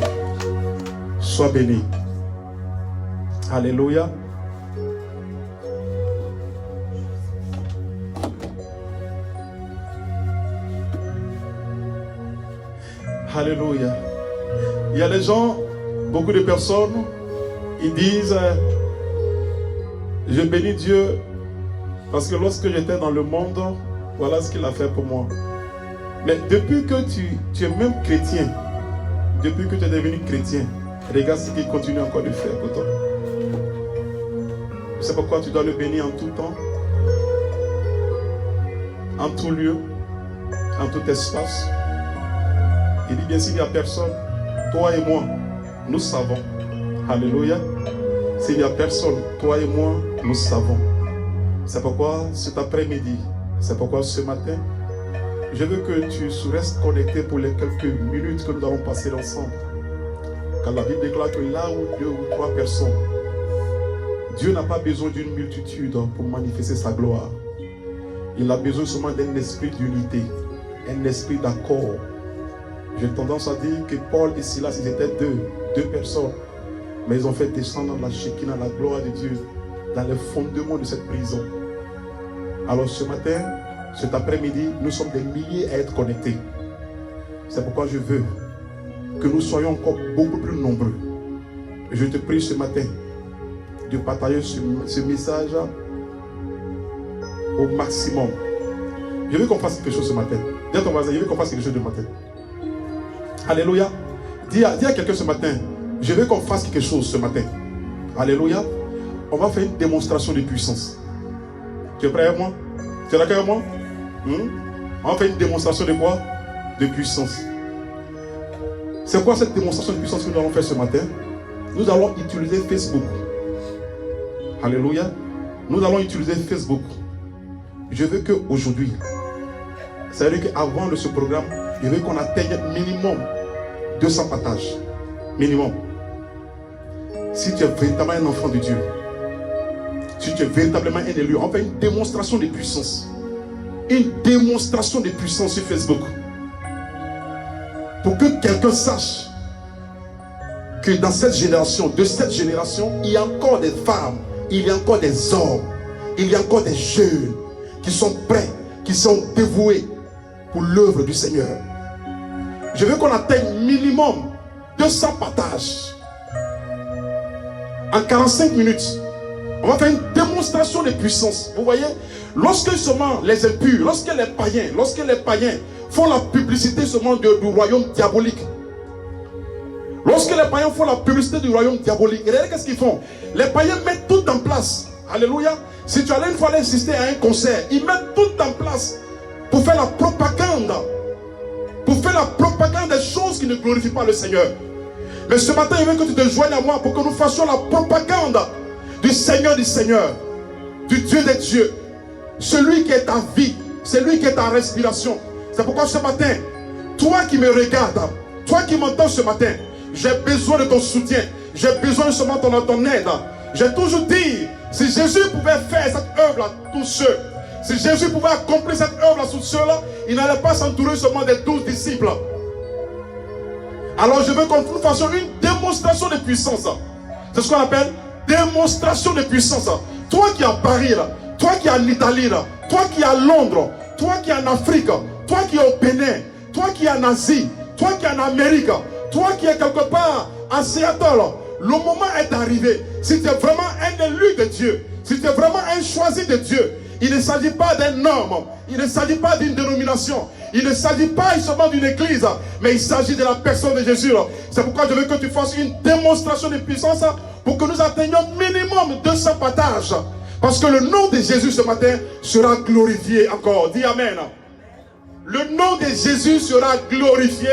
S3: sois béni. Alléluia. Alléluia. Il y a des gens, beaucoup de personnes, ils disent je bénis Dieu parce que lorsque j'étais dans le monde, voilà ce qu'il a fait pour moi. Mais depuis que tu es même chrétien, depuis que tu es devenu chrétien, regarde ce qu'il continue encore de faire pour toi. C'est pourquoi tu dois le bénir en tout temps, en tout lieu, en tout espace. Il dit bien, s'il n'y a personne, toi et moi, nous savons. Alléluia. S'il n'y a personne, toi et moi, nous savons. C'est pourquoi cet après-midi, c'est pourquoi ce matin, je veux que tu restes connecté pour les quelques minutes que nous allons passer ensemble. Car la Bible déclare que là où 2 ou 3 personnes, Dieu n'a pas besoin d'une multitude pour manifester sa gloire. Il a besoin seulement d'un esprit d'unité, un esprit d'accord. J'ai tendance à dire que Paul et Silas, ils étaient deux personnes. Mais ils ont fait descendre la Shekinah, la gloire de Dieu, dans les fondements de cette prison. Alors ce matin, cet après-midi, nous sommes des milliers à être connectés. C'est pourquoi je veux que nous soyons encore beaucoup plus nombreux. Je te prie ce matin de partager ce message au maximum. Je veux qu'on fasse quelque chose ce matin. Dis à ton voisin, je veux qu'on fasse quelque chose ce matin. Alléluia. Dis à quelqu'un ce matin, je veux qu'on fasse quelque chose ce matin. Alléluia. On va faire une démonstration de puissance. Tu es prêt avec moi? Tu es d'accord avec moi? On va faire une démonstration de quoi? De puissance. C'est quoi cette démonstration de puissance que nous allons faire ce matin? Nous allons utiliser Facebook. Alléluia. Nous allons utiliser Facebook. Je veux qu'aujourd'hui, c'est-à-dire qu'avant de ce programme, je veux qu'on atteigne minimum 200 partages. Minimum. Si tu es véritablement un enfant de Dieu, si tu es véritablement un élu, on fait une démonstration de puissance. une démonstration de puissance sur Facebook. Pour que quelqu'un sache que dans cette génération, il y a encore des femmes, il y a encore des hommes, il y a encore des jeunes qui sont prêts, qui sont dévoués pour l'œuvre du Seigneur. Je veux qu'on atteigne minimum 200 partages. En 45 minutes, on va faire une démonstration de puissance. Vous voyez, lorsque seulement les impurs, lorsque les païens font la publicité seulement du royaume diabolique, lorsque les païens font la publicité du royaume diabolique, regardez qu'est-ce qu'ils font. Les païens mettent tout en place. Alléluia. Si tu allais une fois assister à un concert, ils mettent tout en place pour faire la propagande. Pour faire la propagande des choses qui ne glorifient pas le Seigneur. Mais ce matin, je veux que tu te joignes à moi pour que nous fassions la propagande du Seigneur, du Dieu des dieux. Celui qui est ta vie, celui qui est ta respiration. C'est pourquoi ce matin, toi qui me regardes, toi qui m'entends ce matin, j'ai besoin de ton soutien. J'ai besoin seulement de ton aide. J'ai toujours dit, si Jésus pouvait faire cette œuvre-là, tous ceux, si Jésus pouvait accomplir cette œuvre-là sur ceux-là, il n'allait pas s'entourer seulement des 12 disciples. Alors je veux qu'on nous fassions une démonstration de puissance. C'est ce qu'on appelle démonstration de puissance. Toi qui es en Paris, là, toi qui es en Italie, là, toi qui es à Londres, toi qui es en Afrique, toi qui es au Bénin, toi qui es en Asie, toi qui es en Amérique, toi qui es quelque part à Seattle, le moment est arrivé. Si tu es vraiment un élu de Dieu, si tu es vraiment un choisi de Dieu, il ne s'agit pas d'un homme, il ne s'agit pas d'une dénomination, il ne s'agit pas seulement d'une église, mais il s'agit de la personne de Jésus. C'est pourquoi je veux que tu fasses une démonstration de puissance pour que nous atteignions minimum 200 partages. Parce que le nom de Jésus ce matin sera glorifié encore. Dis Amen. Le nom de Jésus sera glorifié.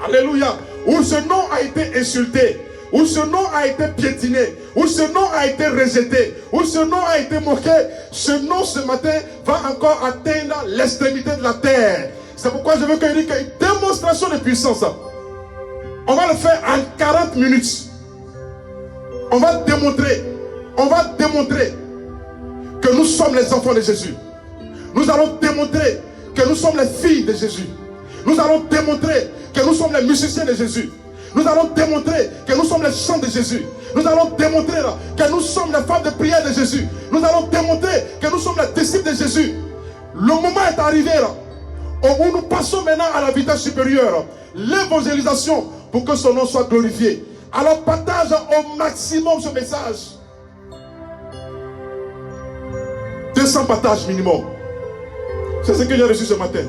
S3: Alléluia. Où ce nom a été insulté, où ce nom a été piétiné, où ce nom a été rejeté, où ce nom a été moqué, ce nom ce matin va encore atteindre l'extrémité de la terre. C'est pourquoi je veux qu'il y ait une démonstration de puissance. On va le faire en 40 minutes. On va démontrer que nous sommes les enfants de Jésus. Nous allons démontrer que nous sommes les filles de Jésus. Nous allons démontrer que nous sommes les musiciens de Jésus. Nous allons démontrer que nous sommes les chants de Jésus. Nous allons démontrer que nous sommes les femmes de prière de Jésus. Nous allons démontrer que nous sommes les disciples de Jésus. Le moment est arrivé où nous passons maintenant à la vitesse supérieure. L'évangélisation pour que son nom soit glorifié. Alors partage au maximum ce message. 200 partages minimum. C'est ce que j'ai reçu ce matin.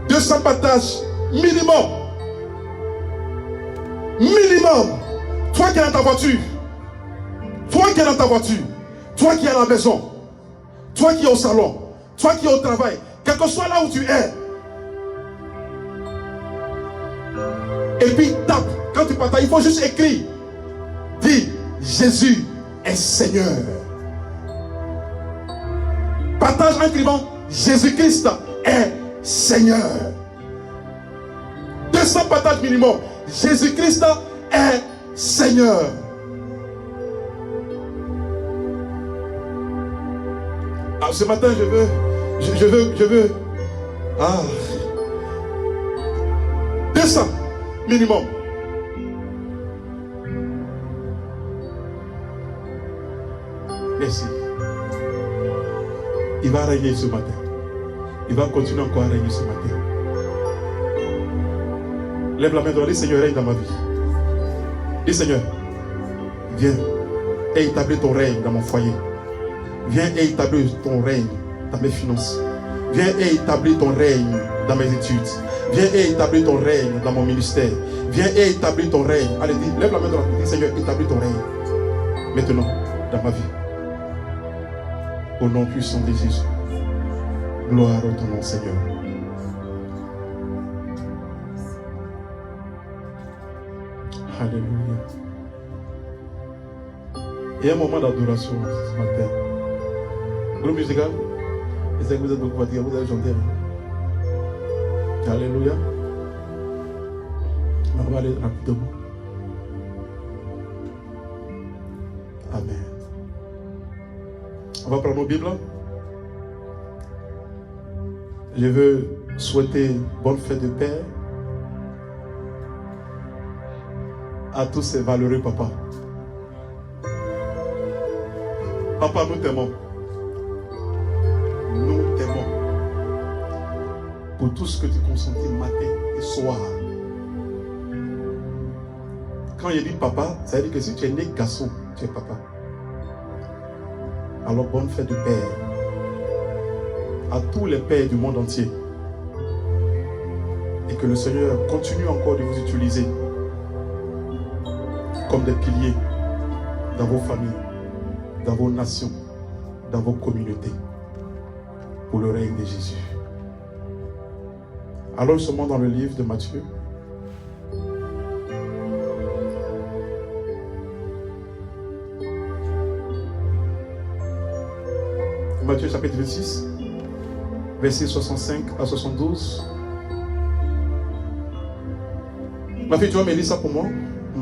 S3: 200 partages minimum. Minimum. Toi qui es dans ta voiture, toi qui es dans ta voiture, toi qui es à la maison, toi qui es au salon, toi qui es au travail, quel que soit là où tu es. Et puis tape. Quand tu partages, il faut juste écrire. Dis, Jésus est Seigneur. Partage en écrivant, Jésus-Christ est Seigneur. 200 partages minimum. Jésus-Christ est Seigneur. Alors ce matin, je veux. 200 minimum. Merci. Il va régner ce matin. Il va continuer encore à régner ce matin. Lève la main droite, dis Seigneur, règne dans ma vie. Dis Seigneur, viens et établis ton règne dans mon foyer. Viens et établis ton règne dans mes finances. Viens et établis ton règne dans mes études. Viens et établis ton règne dans mon ministère. Viens et établis ton règne. Allez, dis, lève la main droite, dis Seigneur, établis ton règne. Maintenant, dans ma vie. Au nom puissant de Jésus. Gloire à ton nom, Seigneur. Alléluia. Il y a un moment d'adoration ce matin. Groupe musical. Je sais que vous êtes beaucoup fatigués, vous allez chanter. Alléluia. On va aller rapidement. Amen. On va prendre nos Bibles. Je veux souhaiter bonne fête de Père à tous ces valeureux papas. Papa, nous t'aimons. Nous t'aimons. Pour tout ce que tu consentis matin et soir. Quand il dit papa, ça veut dire que si tu es né garçon, tu es papa. Alors bonne fête de Père à tous les pères du monde entier. Et que le Seigneur continue encore de vous utiliser comme des piliers dans vos familles, dans vos nations, dans vos communautés, pour le règne de Jésus. Alors nous sommes dans le livre de Matthieu. Matthieu chapitre 26, versets 65 à 72. Ma fille, tu vas me lire ça pour moi?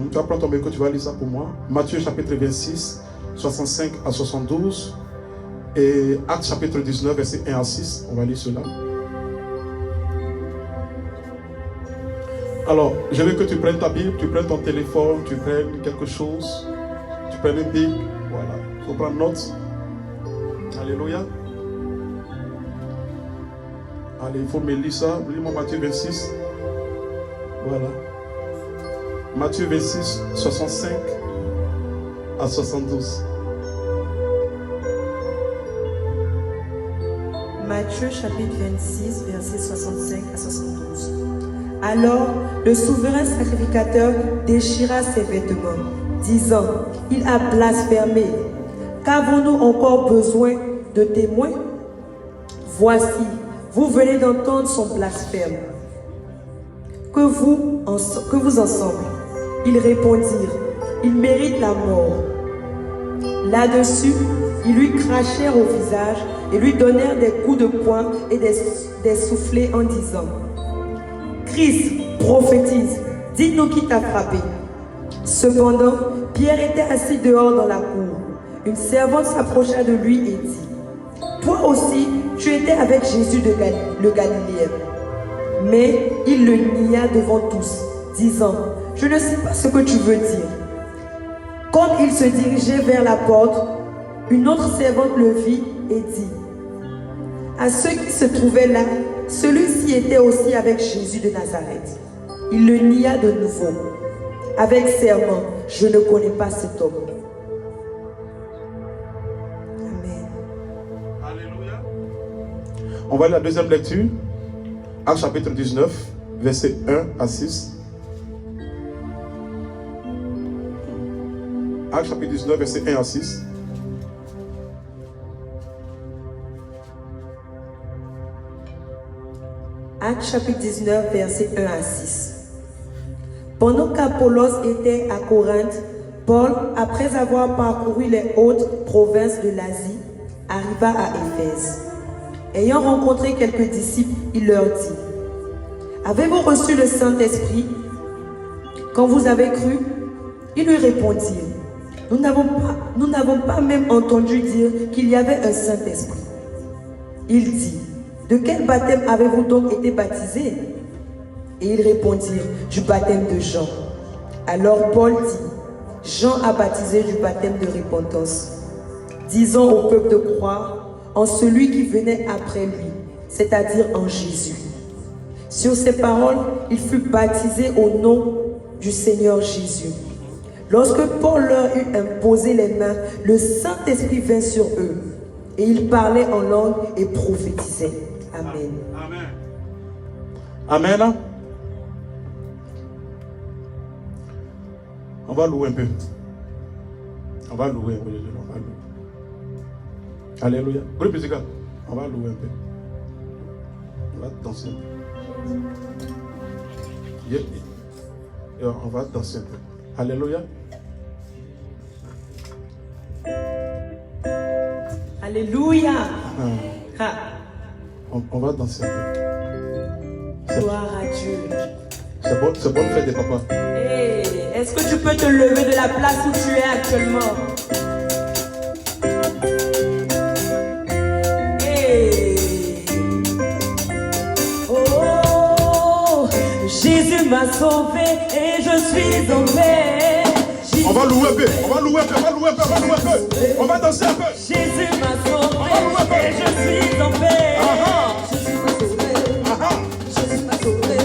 S3: Tu vas prendre ton micro, tu vas lire ça pour moi. Matthieu chapitre 26, 65 à 72. Et Actes chapitre 19, verset 1 à 6. On va lire cela. Alors, je veux que tu prennes ta Bible, tu prennes ton téléphone, tu prennes quelque chose. Tu prennes une Bible. Voilà. Il faut prendre note. Alléluia. Allez, il faut me lire ça. Lis-moi Matthieu 26. Voilà. Matthieu 26, 65 à 72.
S5: Matthieu chapitre 26, versets 65 à 72. Alors, le souverain sacrificateur déchira ses vêtements, disant, « Il a blasphémé. Qu'avons-nous encore besoin de témoins? Voici, vous venez d'entendre son blasphème. Que vous en semblez? » Ils répondirent, « Il mérite la mort. » Là-dessus, ils lui crachèrent au visage et lui donnèrent des coups de poing et des soufflets en disant, « Christ, prophétise, dites-nous qui t'a frappé. » Cependant, Pierre était assis dehors dans la cour. Une servante s'approcha de lui et dit, « Toi aussi, tu étais avec Jésus le Galiléen. » Mais il le nia devant tous, disant, « Je ne sais pas ce que tu veux dire. » Comme il se dirigeait vers la porte, une autre servante le vit et dit, « À ceux qui se trouvaient là, celui-ci était aussi avec Jésus de Nazareth. » Il le nia de nouveau, avec serment, « Je ne connais pas cet homme. » Amen.
S3: Alléluia. On va aller à la deuxième lecture. Actes chapitre 19, versets 1 à 6. Actes chapitre 19, versets 1 à 6.
S5: Actes chapitre 19, versets 1 à 6. Pendant qu'Apollos était à Corinthe, Paul, après avoir parcouru les hautes provinces de l'Asie, arriva à Éphèse. Ayant rencontré quelques disciples, il leur dit, « Avez-vous reçu le Saint-Esprit quand vous avez cru ?» Ils lui répondirent, « Nous n'avons pas même entendu dire qu'il y avait un Saint-Esprit. » Il dit, « De quel baptême avez-vous donc été baptisés ?» Et ils répondirent, « Du baptême de Jean. » Alors Paul dit, « Jean a baptisé du baptême de repentance, disant au peuple de croire en celui qui venait après lui, c'est-à-dire en Jésus. » Sur ces paroles, il fut baptisé au nom du Seigneur Jésus. Lorsque Paul leur eut imposé les mains, le Saint-Esprit vint sur eux, et ils parlaient en langue et prophétisaient. Amen.
S3: Amen. Amen. On va louer un peu. On va louer un peu. On va louer. Alléluia. Groupe musical. On va louer un peu. On va danser un peu. Yeah. Yeah. On va danser un peu. Alléluia.
S5: Alléluia. Ah.
S3: On va danser un peu.
S5: Gloire à Dieu.
S3: C'est bonne fête des papas.
S5: Hey, est-ce que tu peux te lever de la place où tu es actuellement? Hey. m'a sauvé et je suis en paix.
S3: On va louer un peu, on va louer un peu, on va louer un peu, on va louer un peu. On va danser un peu.
S5: Jésus m'a sauvé et je suis en paix.
S4: Jésus m'a sauvé. Jésus m'a sauvé.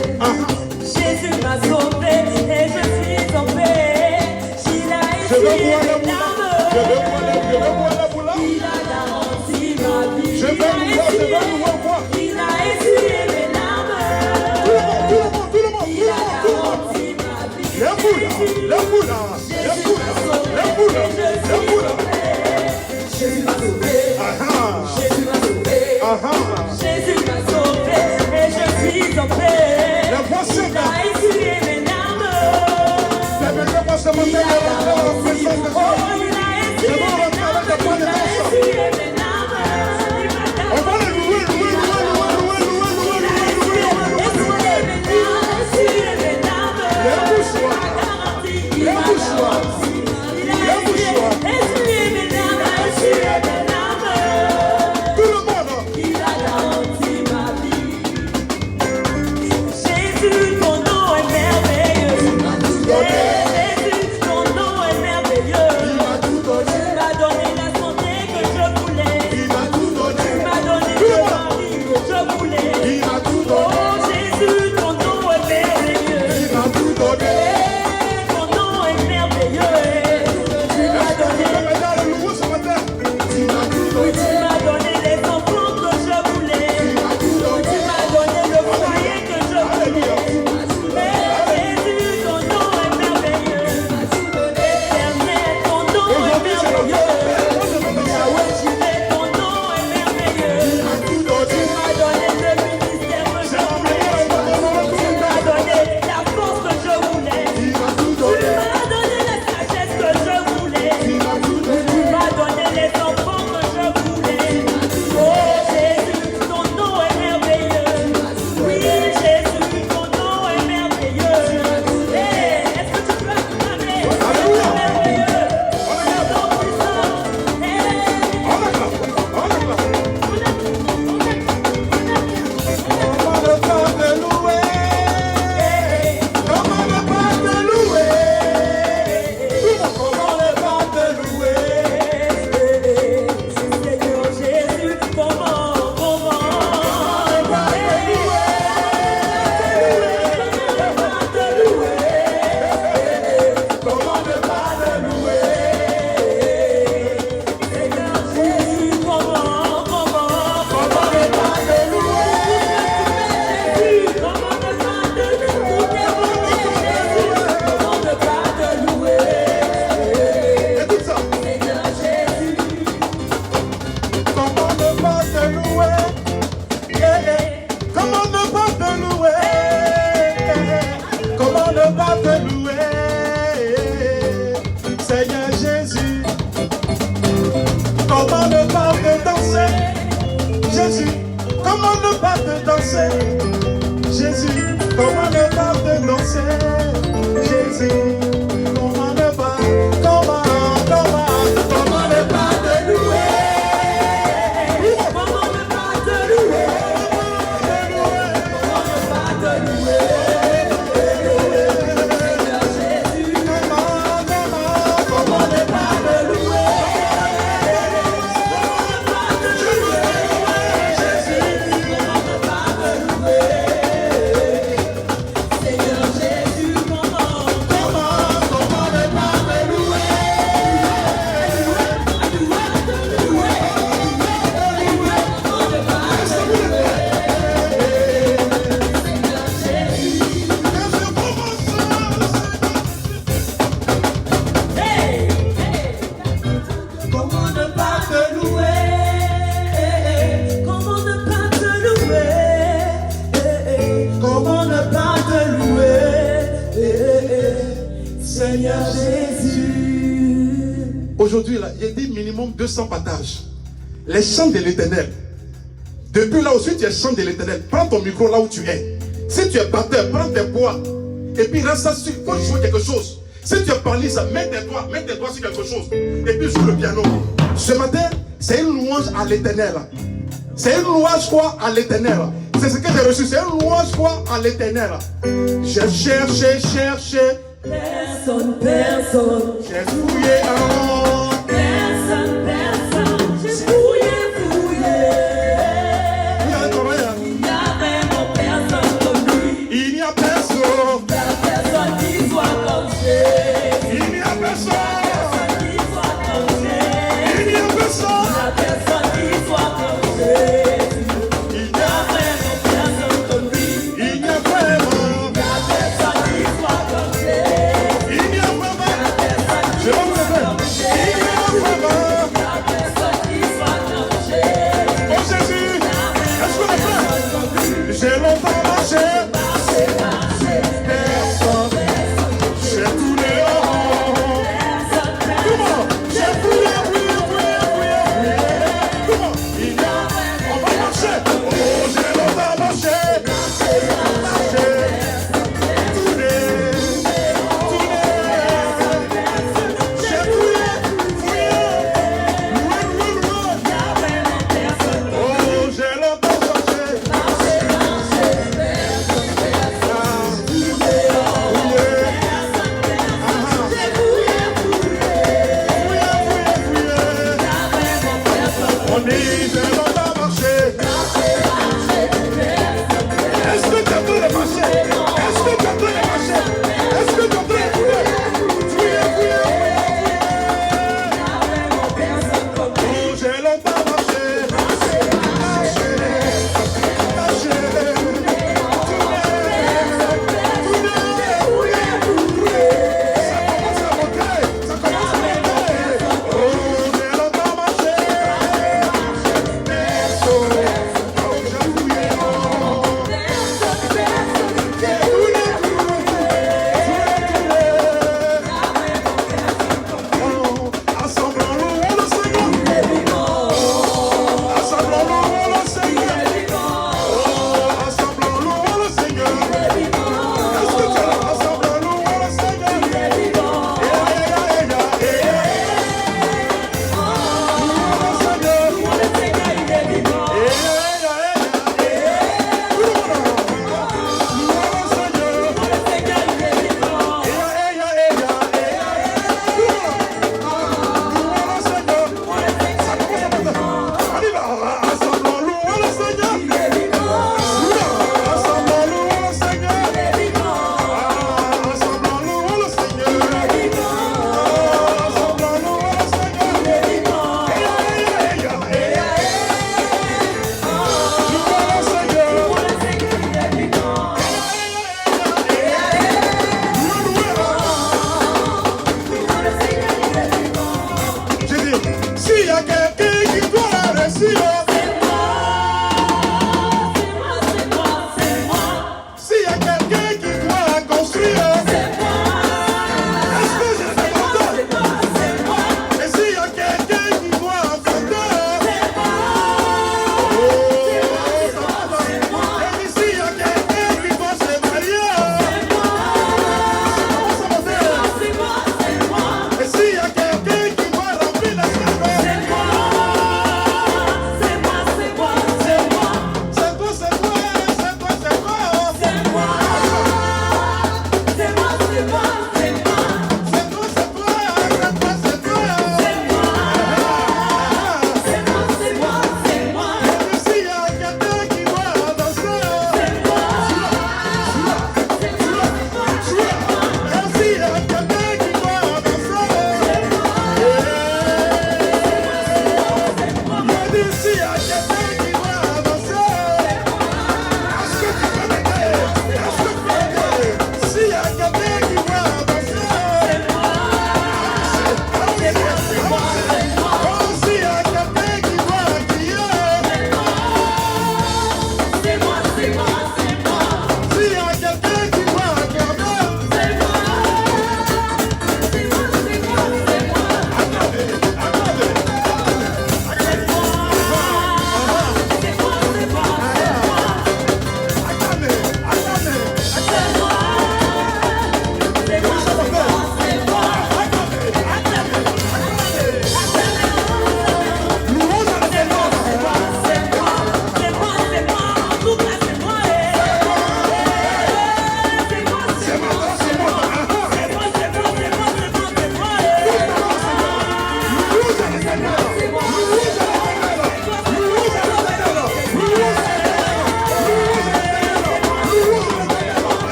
S5: Jésus m'a sauvé et je suis en paix. Il a
S3: Je veux
S5: essuyé
S3: boire la
S5: mes
S3: boula.
S5: larmes.
S3: Je veux boire la boula.
S5: Il a garanti ma vie.
S3: Je veux louer quoi?
S5: Il a essuyé mes larmes.
S3: Tout le monde.
S5: Il a garanti ma vie.
S3: La boula.
S5: Jésus m'a sauvé et je suis en paix.
S4: Jésus m'a sauvé. Jésus m'a sauvé.
S5: Jésus m'a sauvé et je suis en paix.
S3: La voix
S5: Il
S3: s'élève.
S5: a essuyé mes larmes.
S3: Permettez-moi ce matin de rentrer dans la présence de Dieu.
S5: Il a essuyé mes larmes. Il a essuyé mes larmes.
S3: On va le louer.
S5: Il a essuyé mes larmes. Il a garanti. Il a garanti. Il a essuyé mes larmes. Essuyé mes larmes.
S3: Tout le monde.
S5: Il a garanti ma vie. Jésus, ton nom est merveilleux. Jésus, ton nom est merveilleux. Tu m'as donné la santé que je voulais. Tu m'as donné le mari que je voulais. Oh Jésus, ton nom est merveilleux. Ton nom est merveilleux. Tu m'as donné.
S3: Maintenant, le louer ce matin.
S5: Tu m'as donné les enfants que je voulais. Tu m'as donné le foyer que je voulais. Jésus, ton nom est merveilleux. Éternel, ton nom est merveilleux. Yahweh, Jireh, ton nom est merveilleux. Tu m'as donné le ministère que je voulais. Tu m'as donné la force que je voulais. Tu m'as donné la sagesse que je voulais. Tu m'as donné les enfants que je voulais. Oh Jésus, ton nom est merveilleux. Oui Jésus, ton nom est merveilleux. Hey, est-ce que tu peux acclamer? Merveilleux. Ton puissant. Hey. Seigneur Jésus, comment ne pas te louer? Comment ne pas te louer? Seigneur Jésus, comment ne pas te louer? Jésus, comment ne pas te louer? Comment ne pas te louer?
S3: Écoute ça.
S5: Seigneur Jésus.
S3: Comment ne pas te louer? Comment ne pas te louer? Comment ne pas te louer? Seigneur Jésus. Comment ne pas te danser? Jésus. Comment ne pas te danser? Jésus. Comment ne pas te danser? Jésus. Comment ne pas? Comment ne pas te louer?
S5: Comment ne pas te louer? Comment ne pas te louer? Seigneur Jésus, comment ne pas te louer? Comment ne pas te louer? Jésus, comment ne pas te louer? Seigneur Jésus, comment ne pas te louer? Comment ne pas te louer? Comment ne pas te louer? Comment ne pas te louer? Seigneur Jésus.
S3: Aujourd'hui, là, il y a dit minimum 200 partages. Les chants de l'éternel. Depuis là aussi, tu es chant de l'éternel. Prends ton micro là où tu es. Si tu es batteur, prends tes poids. Et puis reste assis. Il faut jouer quelque chose. Si tu es parliste, mets tes doigts sur quelque chose. Et puis joue le piano. Ce matin, c'est une louange à l'éternel. C'est une louange quoi à l'éternel. c'est ce que j'ai reçu. C'est une louange quoi à l'éternel. J'ai cherché.
S4: Personne.
S3: J'ai fouillé en.
S4: Personne. J'ai fouillé.
S3: Il y a vraiment
S4: Personne comme lui.
S3: Il n'y a personne.
S4: Personne qui soit comme Jésus.
S3: Il n'y a personne.
S4: Qui soit comme Jésus.
S3: Il n'y a personne.
S4: Personne qui soit comme Jésus.
S3: Il n'y a
S4: Vraiment personne comme lui.
S3: Il n'y a vraiment.
S4: Personne qui soit comme Jésus.
S3: Il n'y a vraiment.
S4: Personne qui
S3: Je vais vous le
S4: soit
S3: faire.
S4: comme
S3: Il n'y a vraiment.
S4: Personne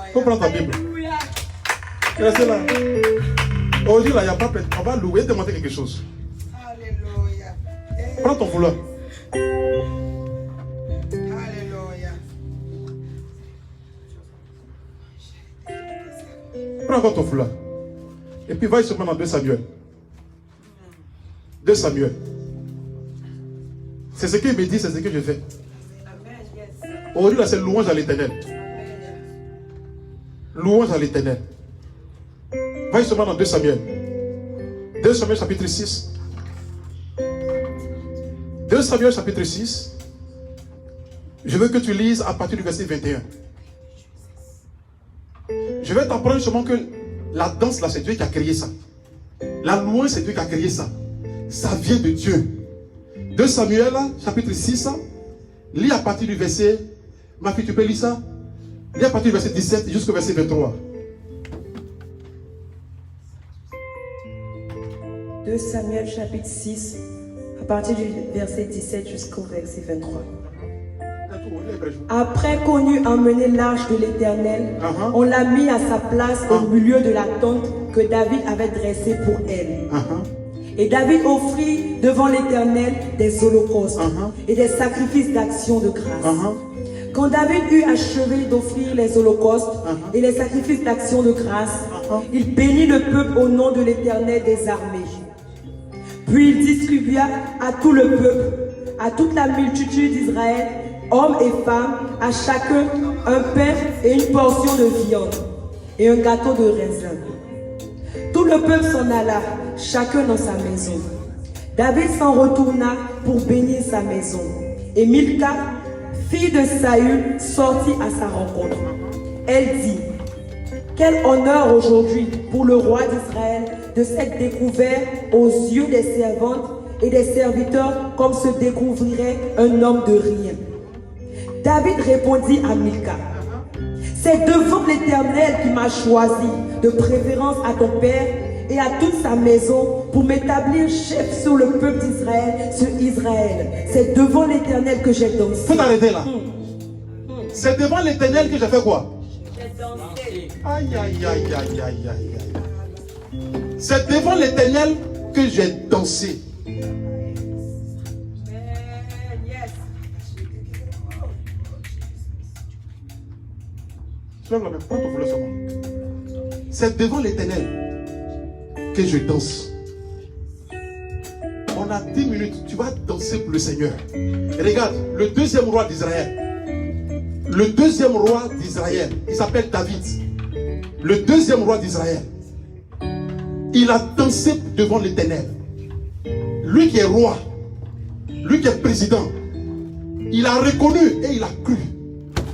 S3: Il faut prendre ta Bible. Restez là. Aujourd'hui, là, il n'y a pas peine. On va louer, te montrer quelque chose.
S1: Alléluia.
S3: Prends ton foulard.
S1: Alléluia.
S3: Prends encore ton foulard. Et puis, va seulement dans 2 Samuel. 2 Samuel. C'est ce qu'il me dit, c'est ce que je fais. Aujourd'hui, là, c'est louange à l'Éternel. Louange à l'Éternel. Va seulement dans 2 Samuel. 2 Samuel chapitre 6. 2 Samuel chapitre 6. Je veux que tu lises à partir du verset 21. Je vais t'apprendre seulement que la danse là, c'est Dieu qui a créé ça. La louange, c'est Dieu qui a créé ça. Ça vient de Dieu. 2 Samuel chapitre 6. Lis à partir du verset. Ma fille, tu peux lire ça? Lis à partir du verset 17 jusqu'au verset 23.
S5: 2 Samuel chapitre 6, à partir du verset 17 jusqu'au verset 23. Après qu'on eut emmené l'arche de l'Éternel, on l'a mis à sa place au milieu de la tente que David avait dressée pour elle. Et David offrit devant l'Éternel des holocaustes et des sacrifices d'action de grâce. Quand David eut achevé d'offrir les holocaustes et les sacrifices d'action de grâce, il bénit le peuple au nom de l'Éternel des armées. Puis il distribua à tout le peuple, à toute la multitude d'Israël, hommes et femmes, à chacun un pain et une portion de viande et un gâteau de raisin. Tout le peuple s'en alla, chacun dans sa maison. David s'en retourna pour bénir sa maison. Et Milca, fille de Saül, sortit à sa rencontre. Elle dit: quel honneur aujourd'hui pour le roi d'Israël de s'être découvert aux yeux des servantes et des serviteurs comme se découvrirait un homme de rien. David répondit à Milca: c'est devant l'Éternel qui m'a choisi, de préférence à ton père et à toute sa maison, pour m'établir chef sur le peuple d'Israël, sur Israël. C'est devant l'Éternel que j'ai dansé.
S3: Faut t'arrêter là. C'est devant l'Éternel que j'ai fait quoi? Aïe, aïe, aïe, aïe, aïe, aïe. C'est devant l'Éternel que j'ai dansé. C'est devant l'Éternel que je danse. On a 10 minutes, tu vas danser pour le Seigneur. Et regarde, le deuxième roi d'Israël. Le deuxième roi d'Israël, il s'appelle David. Le deuxième roi d'Israël. Il a dansé devant l'Éternel. Lui qui est roi, lui qui est président, il a reconnu et il a cru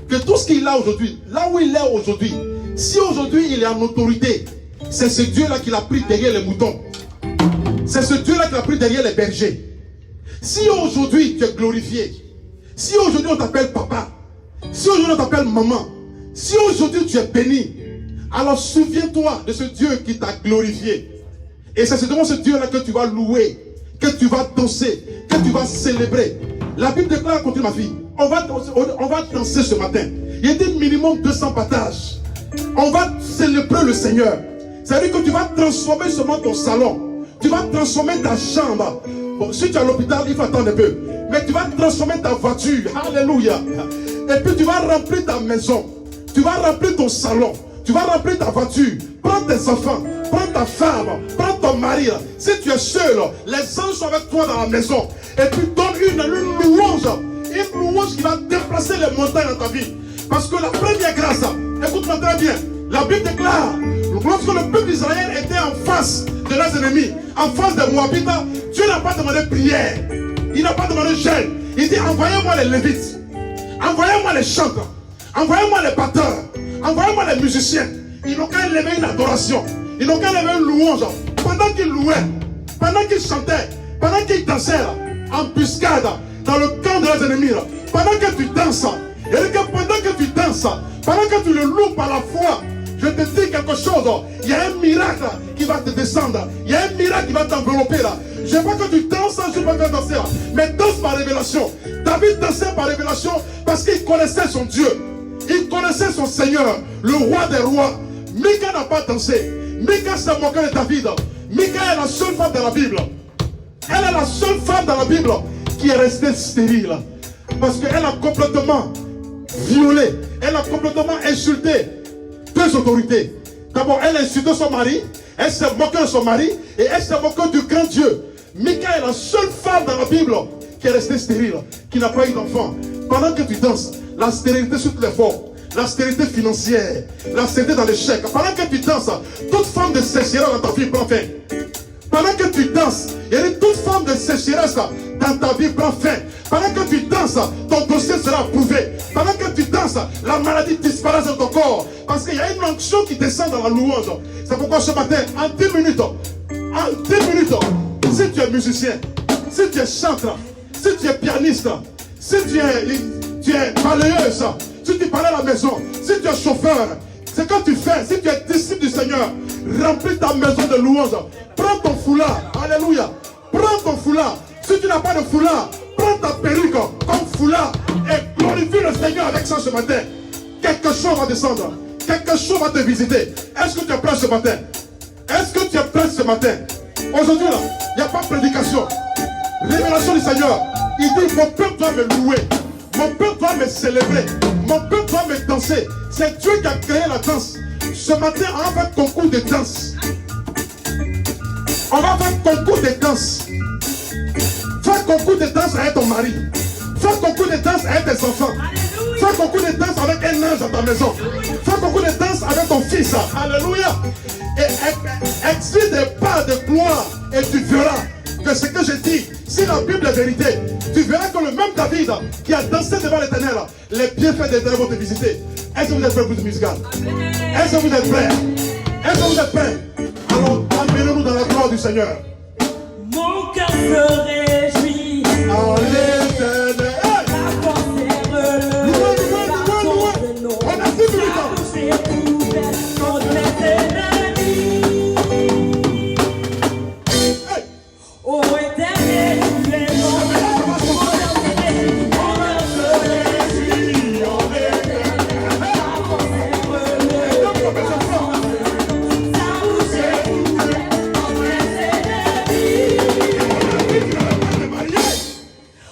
S3: que tout ce qu'il a aujourd'hui, là où il est aujourd'hui, si aujourd'hui il est en autorité, c'est ce Dieu-là qui l'a pris derrière les moutons. C'est ce Dieu-là qui l'a pris derrière les bergers. Si aujourd'hui tu es glorifié, si aujourd'hui on t'appelle papa, si aujourd'hui on t'appelle maman, si aujourd'hui tu es béni, alors souviens-toi de ce Dieu qui t'a glorifié. Et c'est devant ce Dieu-là que tu vas louer, que tu vas danser, que tu vas célébrer. La Bible déclare, continue ma fille, on va danser ce matin. Il y a des minimum 200 partages. On va célébrer le Seigneur. C'est-à-dire que tu vas transformer seulement ton salon. Tu vas transformer ta chambre. Bon, si tu es à l'hôpital, il faut attendre un peu. Mais tu vas transformer ta voiture. Alléluia. Et puis tu vas remplir ta maison. Tu vas remplir ton salon. Tu vas remplir ta voiture. Prends tes enfants. Prends ta femme. Prends ton mari. Si tu es seul, les anges sont avec toi dans la maison. Et puis donne une louange. Une louange qui va déplacer les montagnes dans ta vie. Parce que la première grâce, écoute-moi très bien. La Bible déclare, lorsque le peuple d'Israël était en face de leurs ennemis, en face des Moabites, Dieu n'a pas demandé prière. Il n'a pas demandé jeûne. Il dit, envoyez-moi les Lévites. Envoyez-moi les chanteurs. Envoyez-moi les batteurs. Envoyez-moi les musiciens. Ils n'ont qu'à élever une adoration. Ils n'ont qu'à élever une louange. Pendant qu'ils louaient, pendant qu'ils chantaient, pendant qu'ils dansaient, en embuscade, dans le camp de leurs ennemis, pendant que tu danses, et que pendant que tu danses, pendant que tu le loues par la foi, je te dis quelque chose, il y a un miracle qui va te descendre, il y a un miracle qui va t'envelopper là. Je ne veux pas que tu danses, je ne veux pas que tu danses là, mais danse par révélation. David dansait par révélation parce qu'il connaissait son Dieu, il connaissait son Seigneur. le roi des rois. Mika n'a pas dansé. Mika s'est moqué de David. Mika est la seule femme dans la Bible. Elle est la seule femme dans la Bible qui est restée stérile. Parce qu'elle a complètement violé. Elle a complètement insulté deux autorités. D'abord, elle a insulté son mari. Elle s'est moquée de son mari. Et elle s'est moquée du grand Dieu. Mika est la seule femme dans la Bible qui est restée stérile, qui n'a pas eu d'enfant. Pendant que tu danses, la stérilité sur toutes les formes, la stérilité financière, la stérilité dans l'échec. Pendant que tu danses, toute forme de sécheresse dans ta vie prend fin. Pendant que tu danses, il y a toute forme de sécheresse dans ta vie prend fin. Pendant que tu danses, ton dossier sera approuvé. Pendant que tu danses, la maladie disparaît de ton corps. Parce qu'il y a une onction qui descend dans la louange. C'est pourquoi ce matin, en 10 minutes, si tu es musicien, si tu es chanteur, si tu es pianiste, si tu es balayeuse, si tu parles à la maison, si tu es chauffeur, c'est quand tu fais, si tu es disciple du Seigneur, remplis ta maison de louanges. Prends ton foulard, alléluia. Prends ton foulard. Si tu n'as pas de foulard, prends ta perruque comme foulard et glorifie le Seigneur avec ça ce matin. Quelque chose va descendre. Quelque chose va te visiter. Est-ce que tu es prêt ce matin? Est-ce que tu es prêt ce matin? Aujourd'hui, là, il n'y a pas de prédication. Révélation du Seigneur. Il dit, mon peuple doit me louer. Mon peuple doit me célébrer. Mon peuple doit me danser. C'est Dieu qui a créé la danse. Ce matin, on va faire concours de danse. On va faire concours de danse. Fais concours de danse avec ton mari. Fais concours de danse avec tes enfants. Fais concours de danse avec un ange dans ta maison. Fais concours de danse avec ton fils. Alléluia. Et exige des pas de gloire. Et tu verras que ce que je dis, si la Bible est vérité, tu verras que le même David qui a dansé devant l'Éternel, les bienfaits de l'Éternel vont te visiter. Est-ce que vous êtes prêts pour ce musical? Est-ce que vous êtes prêts? Est-ce que vous êtes prêts? Alors, amenez-nous dans la gloire du Seigneur.
S5: Mon cœur se réjouit.
S3: En l'Éternel.
S5: La force est relevée.
S3: On a 10 minutes.
S5: La bouche est ouverte contre les ennemis. Ô Éternel, tu es mon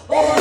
S3: Oh,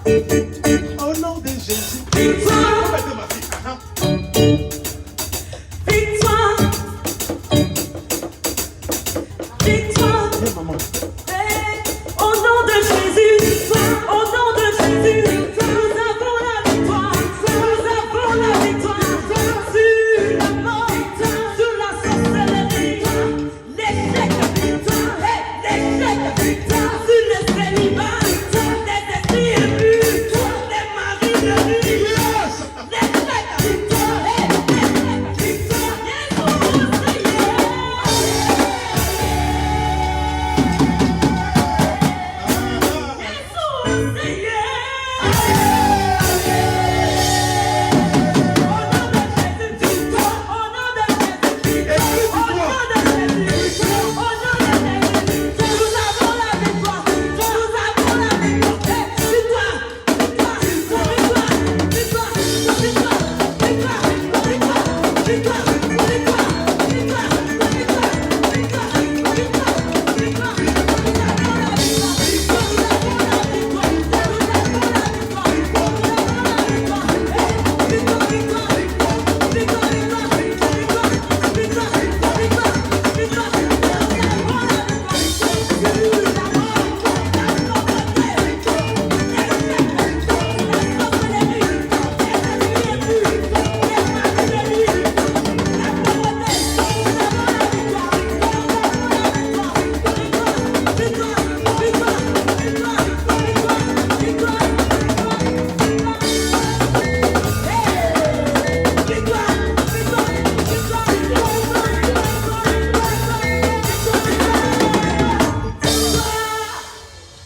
S3: Au nom de Jésus.
S4: Victoire,
S3: Mettez ma fille.
S4: victoire, victoire.
S3: Viens, maman.
S4: Au nom de Jésus, au nom de Jésus, nous avons la victoire, nous avons la victoire sur la mort, sur la sorcellerie, l'échec, victoire, sur les célibats, les esprits impurs, les maris de nuit, l'échec, victoire,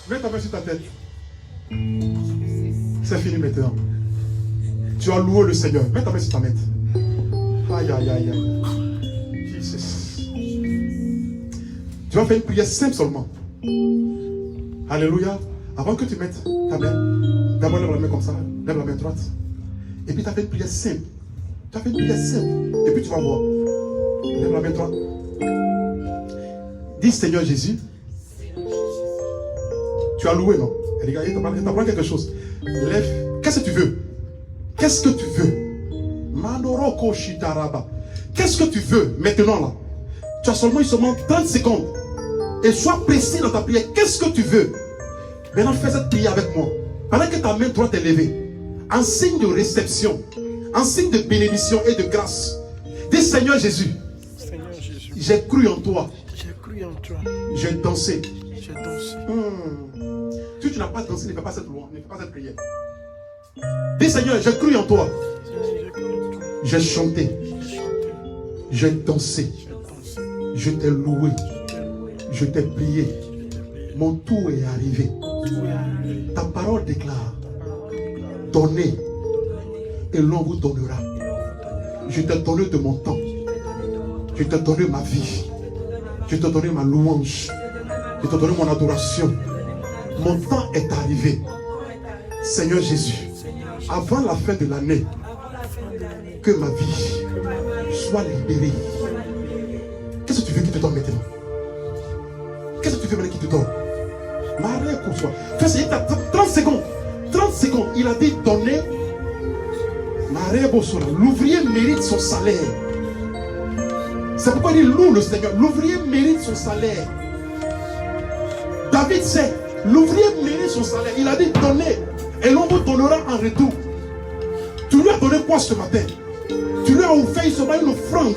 S3: Mets ta main sur ta tête. C'est fini maintenant. Tu as loué le Seigneur. Mets ta main sur ta tête. Aïe, aïe, aïe, aïe. Jesus. Tu vas faire une prière simple seulement. Alléluia. Avant que tu mettes ta main, d'abord lève la main comme ça. Lève la main droite. Et puis tu as fait une prière simple. Tu as fait une prière simple. Et puis tu vas voir. Lève la main droite. Dis Seigneur Jésus. Tu as loué, non? Regarde, il t'apprend quelque chose. Lève. Qu'est-ce que tu veux? Qu'est-ce que tu veux? Manoroko Shitaraba. Qu'est-ce que tu veux maintenant là? Tu as seulement 30 secondes. Et sois précis dans ta prière. Qu'est-ce que tu veux? Maintenant fais cette prière avec moi. Pendant que ta main droite est levée, en signe de réception, en signe de bénédiction et de grâce, dis Seigneur Jésus, j'ai cru en toi.
S6: J'ai cru en toi.
S3: J'ai dansé.
S6: J'ai dansé.
S3: Si tu n'as pas dansé, ne fais pas cette loi, ne fais pas cette prière. Dis Seigneur, j'ai cru en toi.
S6: J'ai cru en toi.
S3: J'ai chanté.
S6: J'ai chanté.
S3: J'ai dansé.
S6: J'ai dansé.
S3: Je t'ai loué.
S6: Je t'ai loué.
S3: Je t'ai prié.
S6: Je t'ai prié.
S3: Mon tour est arrivé.
S6: Tout est arrivé.
S3: Ta parole déclare.
S6: Ta parole déclare.
S3: Donnez. Et l'on vous donnera. Je t'ai donné de mon temps. Je t'ai donné ma vie. Je t'ai donné ma louange. Je t'ai donné mon adoration. Mon temps est arrivé. Seigneur Jésus, avant la fin de l'année, que ma vie soit libérée. Qu'est-ce que tu veux qu'il te donne maintenant? Qu'est-ce que tu veux maintenant qu'il te donne? Marie Coursois. Fais ça, 30 secondes. 30 secondes. Il a dit donner. Marie Bossola. L'ouvrier mérite son salaire. C'est pourquoi il loue le Seigneur. L'ouvrier mérite son salaire. David sait. L'ouvrier mérite son salaire. Il a dit donner. Et l'on vous donnera en retour. Tu lui as donné quoi ce matin? Tu lui as offert seulement une offrande.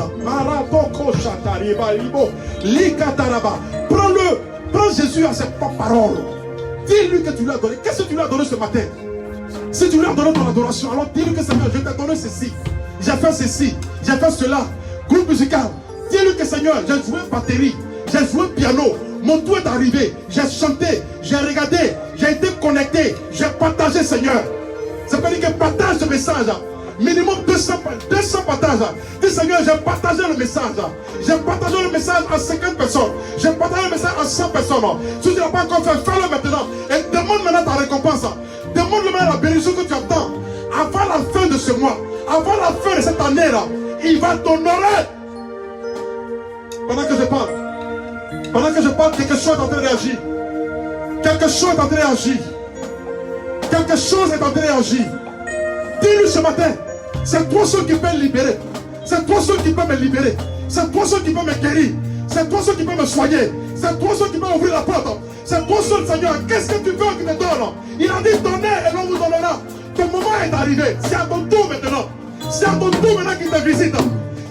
S3: Prends-le. Prends Jésus à ses propres paroles. Dis-lui que tu lui as donné. Qu'est-ce que tu lui as donné ce matin? Si tu lui as donné ton adoration, alors dis-lui que Seigneur, je t'ai donné ceci. J'ai fait ceci. J'ai fait cela. Groupe musical. Dis-lui que Seigneur, j'ai joué batterie. J'ai joué piano. Mon tour est arrivé. J'ai chanté. J'ai regardé. J'ai été connecté. J'ai partagé, Seigneur. Ça veut dire que partage ce message. Minimum 200 partages. Dis Seigneur, j'ai partagé le message. J'ai partagé le message à 50 personnes. J'ai partagé le message à 100 personnes. Si tu n'as pas encore fait, fais-le maintenant. Et demande maintenant ta récompense. Demande maintenant la bénédiction que tu attends. Avant la fin de ce mois, avant la fin de cette année-là, il va t'honorer. Pendant que je parle, quelque chose est en train de réagir. Quelque chose est en train de réagir. Quelque chose est en train d'agir. Dis-lui ce matin, c'est toi seul qui peux me libérer. C'est toi seul qui peux me libérer. C'est toi seul qui peux me guérir. C'est toi seul qui peux me soigner. C'est toi seul qui peut ouvrir la porte. C'est toi seul, Seigneur. Qu'est-ce que tu veux qu'il te donne? Il a dit donnez et l'on vous donnera. Ton moment est arrivé. C'est à ton tour maintenant. C'est à ton tour maintenant qu'il te visite.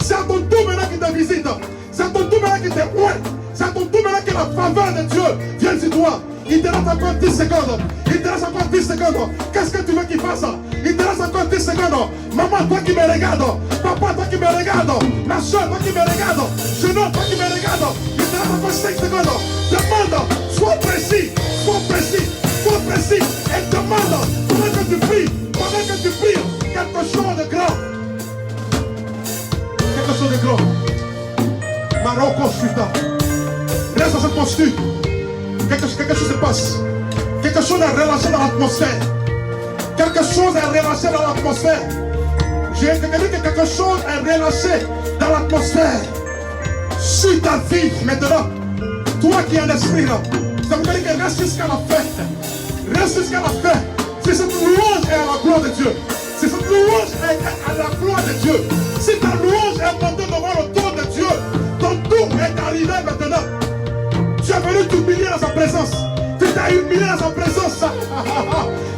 S3: C'est à ton tour maintenant qu'il te visite. C'est à ton tour maintenant qu'il te ouait. C'est à ton tour maintenant que la faveur de Dieu vienne sur toi. Il te laisse encore 10 secondes. Il te laisse encore 10 secondes. Qu'est-ce que tu veux qu'il fasse? Il te laisse encore 10 secondes. Maman, toi qui me regardes. Papa, toi qui me regardes. Ma soeur, toi qui me regarde. Jeune homme, toi qui me regarde. Il te laisse encore 5 secondes. Demande. Sois précis. Sois précis. Sois précis. Et demande. Pendant que tu pries. Pendant que tu pries. Quelque chose de grand. Quelque chose de grand. Marocco Suta. Reste dans cette posture. Quelque chose se passe. Quelque chose est relâché dans l'atmosphère. Quelque chose est relâché dans l'atmosphère. J'ai dit que quelque chose est relâché dans l'atmosphère. Sur ta vie maintenant. Toi qui es en esprit là. Ça veut dire que reste jusqu'à la fin. Reste jusqu'à la fin. Si cette louange est à la gloire de Dieu. Si cette louange est à la gloire de Dieu. Si ta louange est montée devant le trône de Dieu. Ton tour est arrivé maintenant. Tu es venu t'humilier dans sa présence. Tu t'es humilié dans sa présence.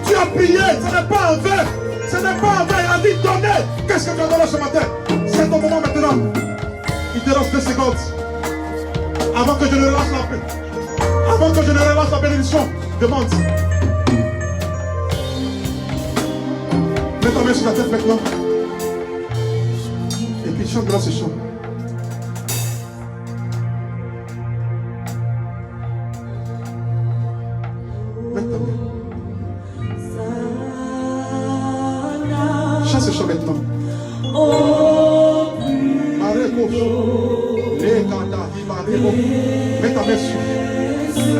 S3: Tu as prié. Ce n'est pas en vain. Ce n'est pas en vain. Il a dit donnez. Qu'est-ce que tu as donné ce matin? C'est ton moment maintenant. Il te reste 2 secondes. Avant que je ne relâche la paix. Avant que je ne relâche la bénédiction. Demande. Mets ta main sur ta tête maintenant. Et puis chante dans ce chant. Chante ce chant maintenant. Mets ta main sur.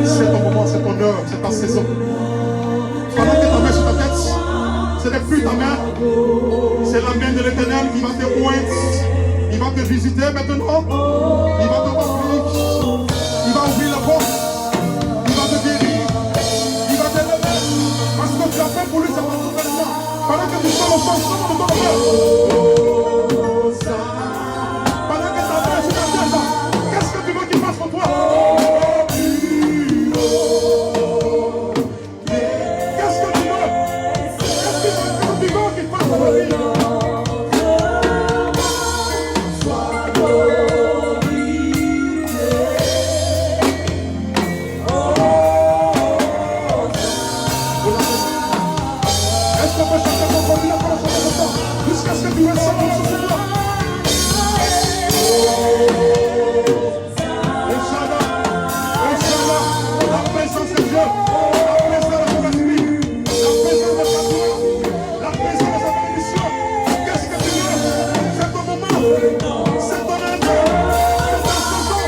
S3: C'est ton moment, c'est ton heure, c'est ta saison. Pendant que ta main sur ta tête, ce n'est plus ta main. C'est la main de l'Éternel qui va te pointer. Il va te visiter maintenant. Il va te remplir. Il va ouvrir la porte. Il va te guérir. Il va t'élever. Parce que tu as fait pour lui, c'est ton gouvernement. Pendant que tu sors le sang, sors le temps. Pendant que ta main sur ta tête, qu'est-ce que tu veux qu'il fasse pour toi? Qu'est-ce que tu veux? Qu'est-ce que tu veux qu'il fasse pour toi? Jusqu'à ce que tu restes sur ce Seigneur. La présence de Dieu, la présence de ton esprit, la présence de sa gloire, la présence de sa bénédiction. Qu'est-ce que tu veux? C'est ton moment, c'est ton instant, c'est ta saison.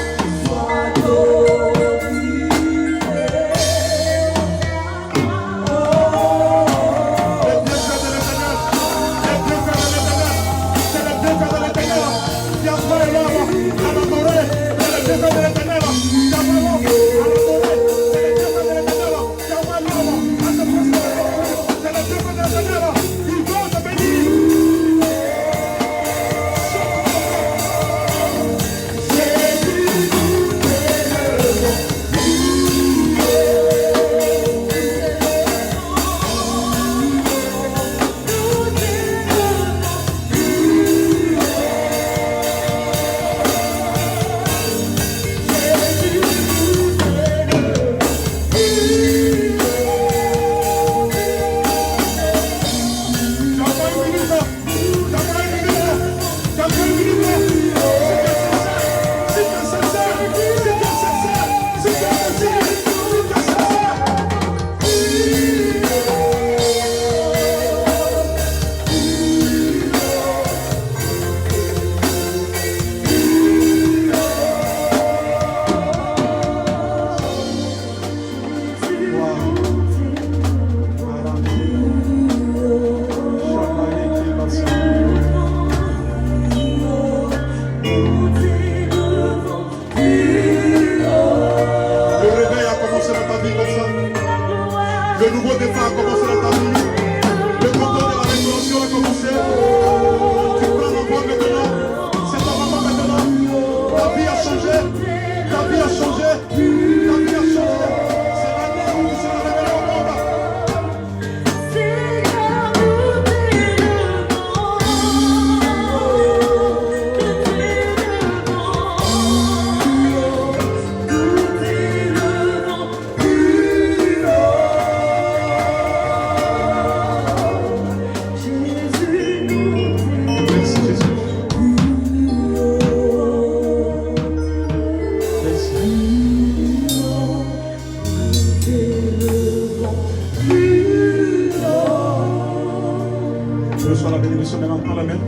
S3: Reçois la bénédiction maintenant. Tends la main.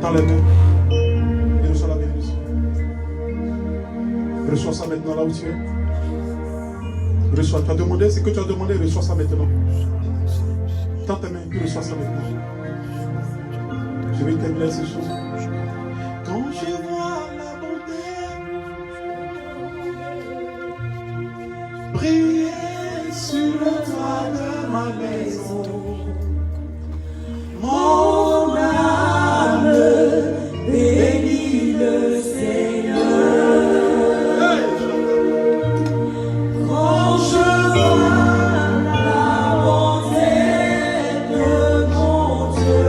S3: Tends la main. Et reçois la bénédiction. Reçois ça maintenant là où tu es. Reçois. Tu as demandé ce que tu as demandé. Reçois ça maintenant. Tends tes mains. Puis reçois ça maintenant. Je vais terminer ces choses. Quand je vois la bonté briller sur le toit de ma maison, mon âme bénit le Seigneur. Quand je vois la bonté de mon Dieu,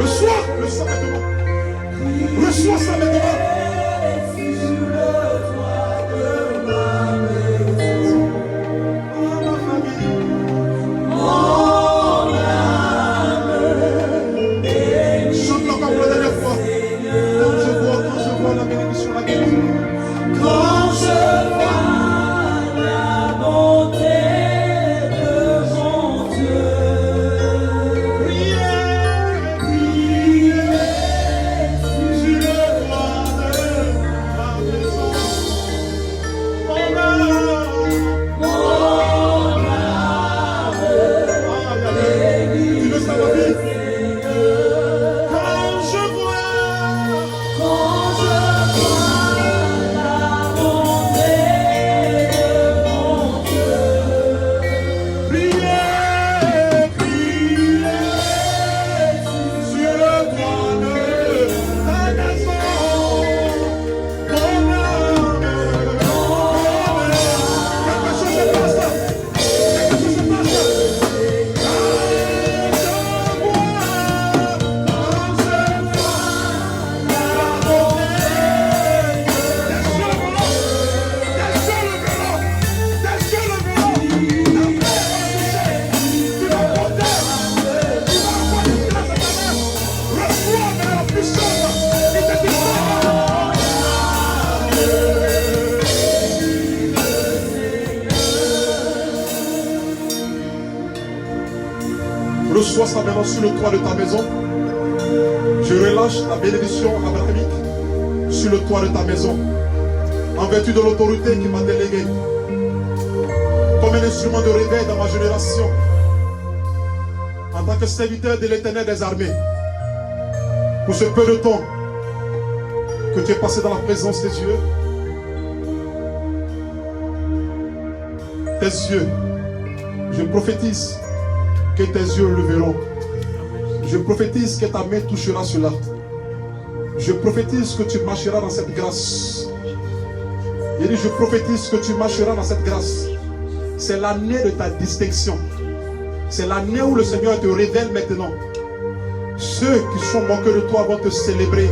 S3: reçois le sang maintenant. Reçois ça maintenant. Sur le toit de ma maison, ma famille, mon âme bénit. Chante encore pour la dernière fois. Quand je vois la bénédiction, la guérison. Quand je vois la bonté de mon Dieu, priez sur le toit de ma maison. Mon âme, tu veux ça, ma vie? Quand je vois la bonté de mon Dieu, priez sur le toit de ta maison. Mon âme, quelque chose se passe. Quelque chose se passe. Reçois ça maintenant sur le toit de ta maison. Je relâche la bénédiction abrahamique sur le toit de ta maison. En vertu de l'autorité qui m'a délégué. Comme un instrument de réveil dans ma génération. En tant que serviteur de l'Éternel des armées. Pour ce peu de temps que tu es passé dans la présence de Dieu. Tes yeux, je prophétise que tes yeux le verront. Je prophétise que ta main touchera cela. Je prophétise que tu marcheras dans cette grâce. Il dit, je prophétise que tu marcheras dans cette grâce. C'est l'année de ta distinction. C'est l'année où le Seigneur te révèle maintenant. Ceux qui sont moqués de toi vont te célébrer.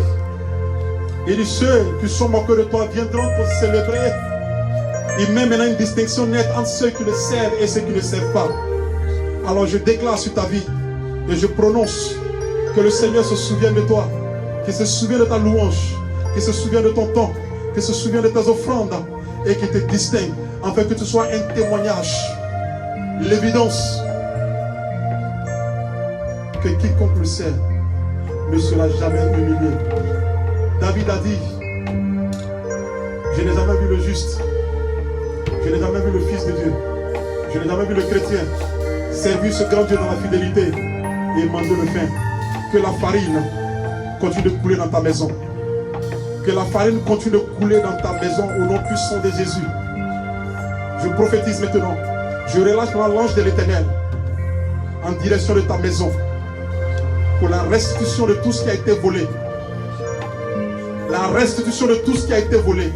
S3: Il dit, ceux qui sont moqués de toi viendront te célébrer. Il met maintenant une distinction nette entre ceux qui le servent et ceux qui ne le servent pas. Alors je déclare sur ta vie et je prononce que le Seigneur se souvienne de toi, qu'il se souvient de ta louange, qu'il se souvient de ton temps, qu'il se souvient de tes offrandes et qu'il te distingue afin que tu sois un témoignage, l'évidence que quiconque le sert ne sera jamais humilié. David a dit, je n'ai jamais vu le juste, je n'ai jamais vu le Fils de Dieu, je n'ai jamais vu le chrétien servir ce grand Dieu dans la fidélité et manger le pain. Que la farine continue de couler dans ta maison. Que la farine continue de couler dans ta maison au nom puissant de Jésus. Je prophétise maintenant. Je relâche l'ange de l'Éternel en direction de ta maison pour la restitution de tout ce qui a été volé. La restitution de tout ce qui a été volé.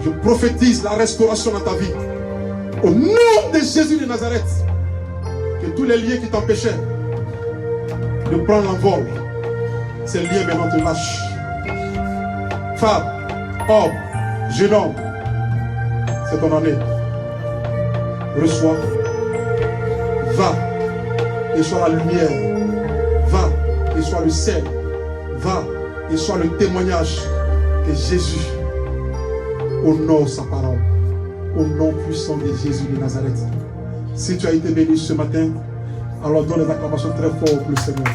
S3: Je prophétise la restauration dans ta vie. Au nom de Jésus de Nazareth, que tous les liens qui t'empêchaient de prendre l'envol, ces liens maintenant te lâchent. Femme, homme, jeune homme, c'est ton année. Reçois, va et sois la lumière, va et sois le sel, va et sois le témoignage que Jésus honore sa parole. Au nom puissant de Jésus de Nazareth. Si tu as été béni ce matin, Alors donne les acclamations très fort pour le Seigneur.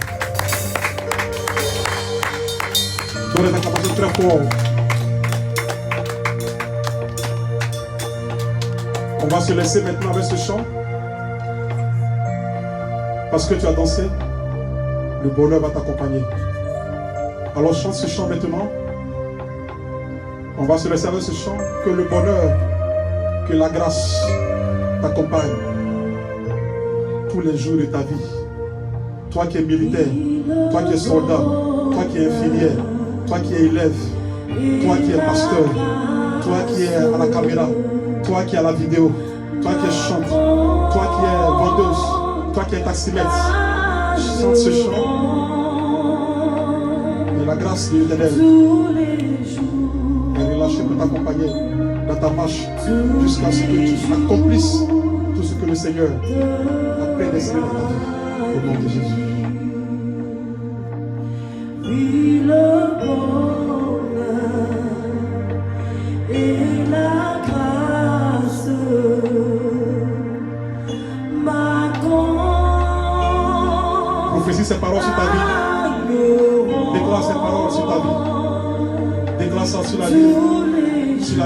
S3: Donne les acclamations très fort. On va se laisser maintenant avec ce chant. Parce que tu as dansé, le bonheur va t'accompagner. Alors chante ce chant maintenant. On va se laisser avec ce chant. Que le bonheur, que la grâce t'accompagne tous les jours de ta vie. Toi qui es militaire, toi qui es soldat, toi qui es infirmière, toi qui es élève, toi qui es pasteur, toi qui es à la caméra, toi qui es à la vidéo, toi qui es chante, toi qui es vendeuse, toi qui es taximètre. Chante ce chant. Et la grâce de l'Éternel est relâchée pour t'accompagner dans ta marche jusqu'à ce que tu accomplisses tout ce que le Seigneur a prédestiné dans ta vie. Au nom de Jésus.
S4: Puis le bonheur et la grâce m'accompagnent.
S3: Prophétie ces paroles sur ta vie. Déclare ces paroles sur ta vie. Déclare ça sur la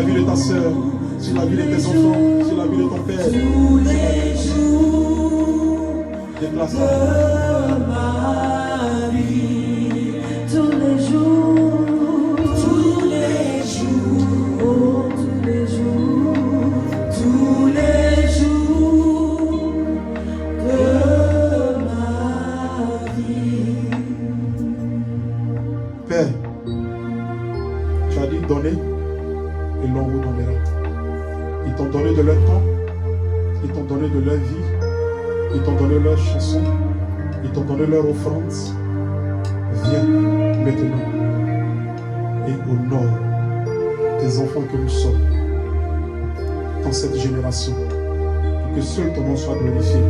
S3: vie de ta soeur, sur la vie de tes enfants, sur la vie de ton père.
S4: Tous les jours
S3: Déclare ça.
S4: de ma vie, tous les jours, oh, tous les jours de ma vie.
S3: Père, tu as dit donner et l'on vous donnera. Ils t'ont donné de leur temps, ils t'ont donné de leur vie, ils t'ont donné leurs chansons, ils t'ont donné leur offrande. Viens maintenant et honore tes enfants que nous sommes dans cette génération. Pour que seul ton nom soit glorifié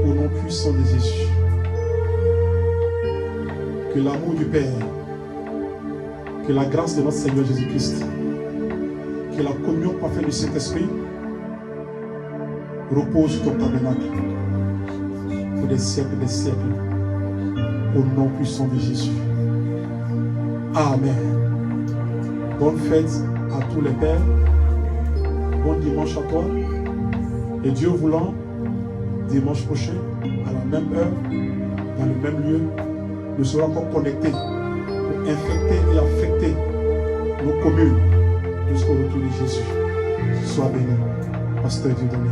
S3: au nom puissant de Jésus. Que l'amour du Père, que la grâce de notre Seigneur Jésus-Christ, que la communion parfaite du Saint-Esprit repose sur ton tabernacle pour des siècles et des siècles. Au nom puissant de Jésus. Amen. Bonne fête à tous les pères. Bon dimanche à toi. Et Dieu voulant, dimanche prochain, à la même heure, dans le même lieu, nous serons encore connectés pour infecter et affecter nos communes jusqu'au retour de Jésus. Sois béni, Pasteur Dieudonné.